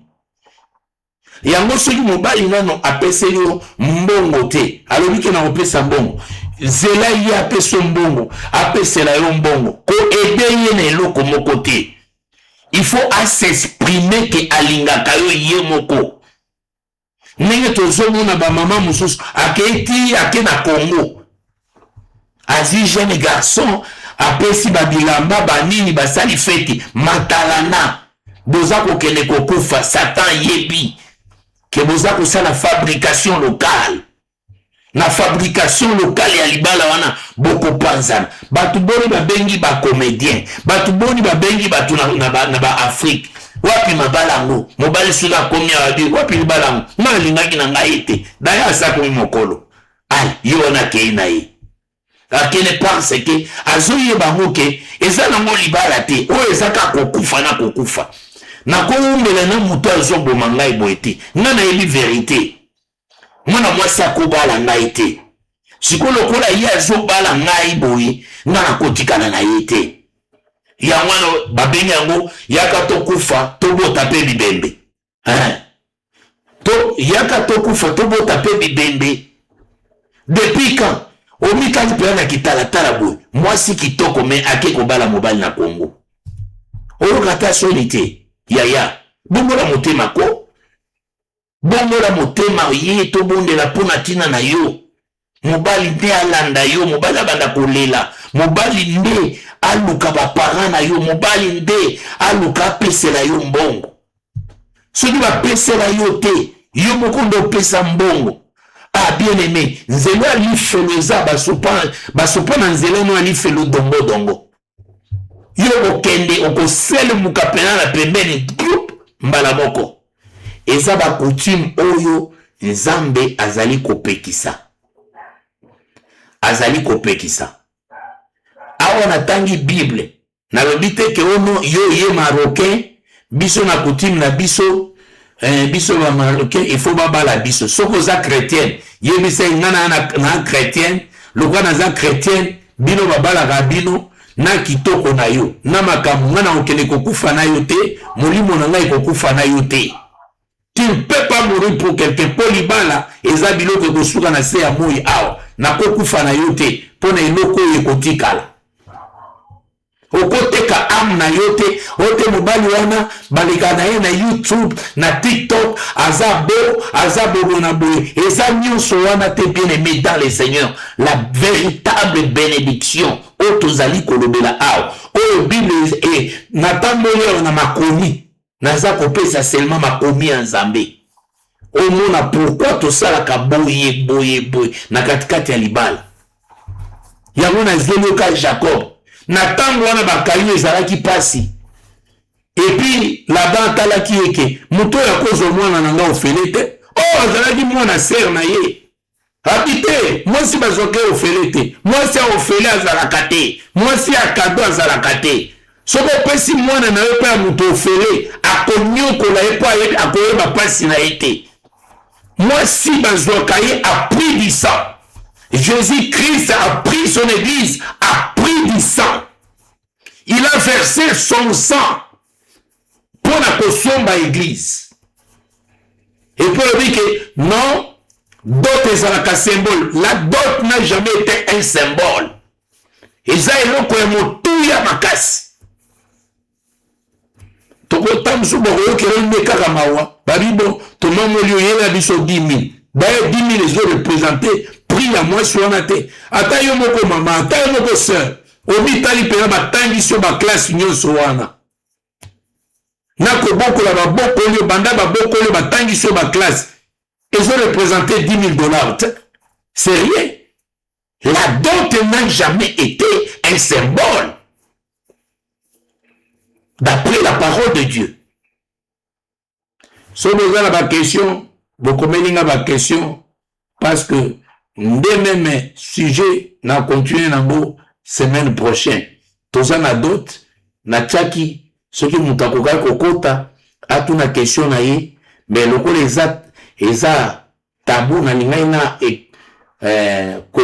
Yango soki mobali nano apeseli yo mbongo te, alobiki na opesa mbongo. Zela ye apeso mbongo, apesela yo mbongo. Ko ede ye na eloko moko te. Il faut s'exprimer ke alingaka yo ye moko. Ndenge tozomona ba mama mosusu ake na Congo. Azi jeune garçon apesi babilamba banini basali feti matalana boza kokende kokufa. Satan yebi ke boza kosala fabrication locale. Na fabrication locale ya libala wana boko panzana. Batu boni babengi ba comédien, batu boni babengi batu na ba Afrique. Wapi mabalango mobali suka komia wabi wapi libalango malingaki na ngai ete daya sa ko mokolo ai yo na keina yi akene pense que azoye bangoke eza nango libala te o eza ka kokufa na kokufa na ko umbela na muto azombo mangai boete ngana yebi vérité mwana mwasi akobala ngai te sikolo kola ye azobala ngai boye ngana kotikana na yete ya mwana babengi yango yaka tokufa tobota pe bibembe to yaka tokufa tobota pe bibembe depuis quand omikali pe na kitala boy mwasi kitoko me ake kobala mobali na Congo oyo kata solite yaya bongola motema ko bongola motema ye to bondela pona tina na yo mobali nde alanda yo mobali abanda kolela mobali nde aluka bapara na yo mobali nde aluka apesela yo mbongo soki bapesela yo te yo moko nde opesa mbongo Ah, bien aimé, nzelo ali feloza basopa na nzelo no ali felo dongo dongo. Yo okende okosele mukapena na pembeni group mbala moko. Eza ba coutume oyo Nzambe azali kopekisa. Azali kopekisa. Awa natangi Bible. Na lobite ke ono yo ye Marocain, biso na coutume na biso, biso ba Marocain, il faut babala biso. Soko za chrétien, ye bisa ngana na chrétien, lokwa na za chrétien, bino babala rabino, na kitoko na yo, na makamu ngana okene kokufa na yo te, molimo na ngai kokufa na yo te. Tu ne peux pas mourir pour quelqu'un. Polibala, eza biloko kosuka na se ya moi awa, na kokufa na yo te, pona eloko ekotikala. Okoteka am na yote, ote mobali wana, balika na ye na YouTube, na TikTok, azabo na boye, eza nyonso wana te bien aimé dans le Seigneur. La véritable bénédiction, otozali kolobela awa, oyo Bible natamboli na makomi, naza kopesa seulement makomi en Nzambe. Omona pourquoi tosalaka boye, na katikati ya libala. Yango na zelo ka Jacob. Na tango wana bakayo ezalaki pasi. Et puis là-bas talaki eke muto ya kozo mwana nanga ofelete. Oh azalaki mwana ser na ye. Habite mwasi bazoke ofelete. Mwasi a ofele azalaka te. Mwasi a kado azalaka te. Soko pesi mwana na yo pe muto ofele akonyokola ye pa akoyeba pasi na ye te. Mwasi bazoka ye a pris du sang. Jésus-Christ a pris son église, a pris du sang. Il a versé son sang pour la kosomba église. Et pour le dire que non, dot est un symbole. La dot n'a jamais été un symbole. Et ça est là pour motouya makasi. Toko tamsu boko kere meka kamawa. Babibo, to mamolio yela biso 10 000. D'ailleurs 10 000 les ont représentés. Prie à moi sur la tête. Ata yo moko maman, ata yo moko sœur. Obi tali pena batangi sur ba classe nyonso wana. Nako boko la boko le banda ba boko le batangi sur ba classe. Ils ont représenté 10 000 $. C'est rien. La dot n'a jamais été un symbole. D'après la parole de Dieu. Si vous avez la question, vous commencez la question parce que dès même sujet n'a continué nango semaine prochaine. Toza na d'autres na tchaki ce qui mutakoka kokota atu na question na ye mais loko les eza tabou na lingaina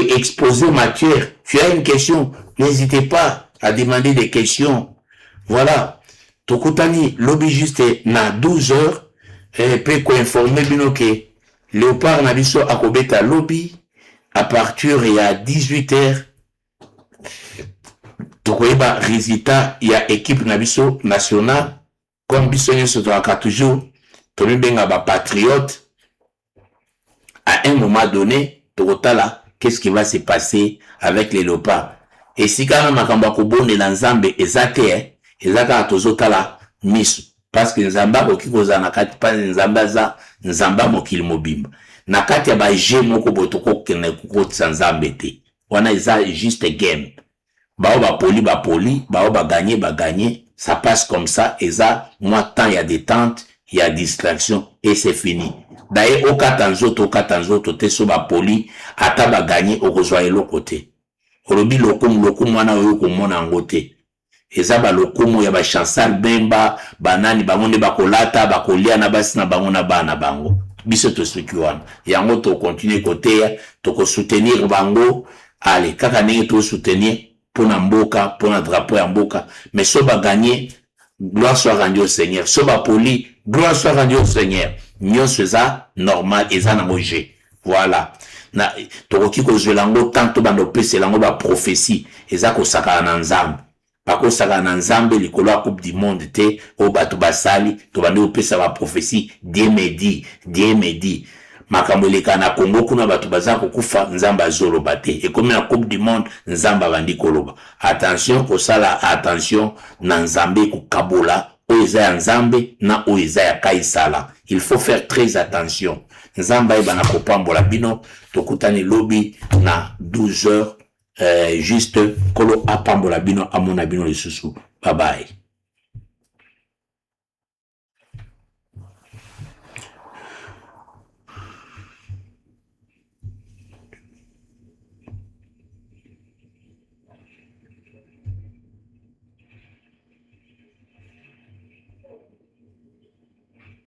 exposer matière. Tu as une question, n'hésitez pas à demander des questions. Voilà. Tokotani lobby juste na 12 heures et peut informer bino que Léopard na biso akobeta lobby à partir il y a 18 heures. Tokoyeba résultat il y a équipe na biso nationale comme biso nyoso toaka toujours tomibenga ba patriote. À un moment donné tokotala qu'est-ce qui va se passer avec les Léopards. Et si kana makamba kobone na Nzambe ezate ezaka tozotala miso parce que Nzamba okikoza na kati pa Nzamba mokili mobimba na kati ya ba je moko botoko kene kokotsa Nzambe te wana eza juste game bao ba poli bao ba gagner ça passe comme ça eza moi temps il y a détente il y a distraction et c'est fini d'ailleurs okatanzoto te so ba poli ata ba gagner okozwa eloko te olobi lokumu wana oyo komona ngote eza ba lokumu ya ba Chancel Bemba banani bangonde bakolata bakolia na basi na bango na bana bango biso to sukiwana yango to continuer côté to ko soutenir bango allez kaka ndenge to soutenir pour na mboka pour na drapeau ya mboka mais so ba gagner gloire soit rendue au Seigneur so ba poli gloire soit rendue au Seigneur nyonso eza normal eza na moje voilà na to ko kozwelango tanto bando peselango ba prophétie eza ko saka na Nzambe bako saka na Nzambe likolo ya coupe du monde te o bato basali to bande opesa ba prophétie Dieu me dit makambo leka na Congo kuna bato baza kokufa Nzambe azoloba te et comme na coupe du monde Nzambe bandi koloba attention ko sala attention na Nzambe ko kabola o eza ya Nzambe na o eza ya kaisala Il faut faire très attention. Nzamba ibana kopambola bino, tokutani lobby na 12 heures, juste kolo apambola bino amona bino lisusu. Bye bye.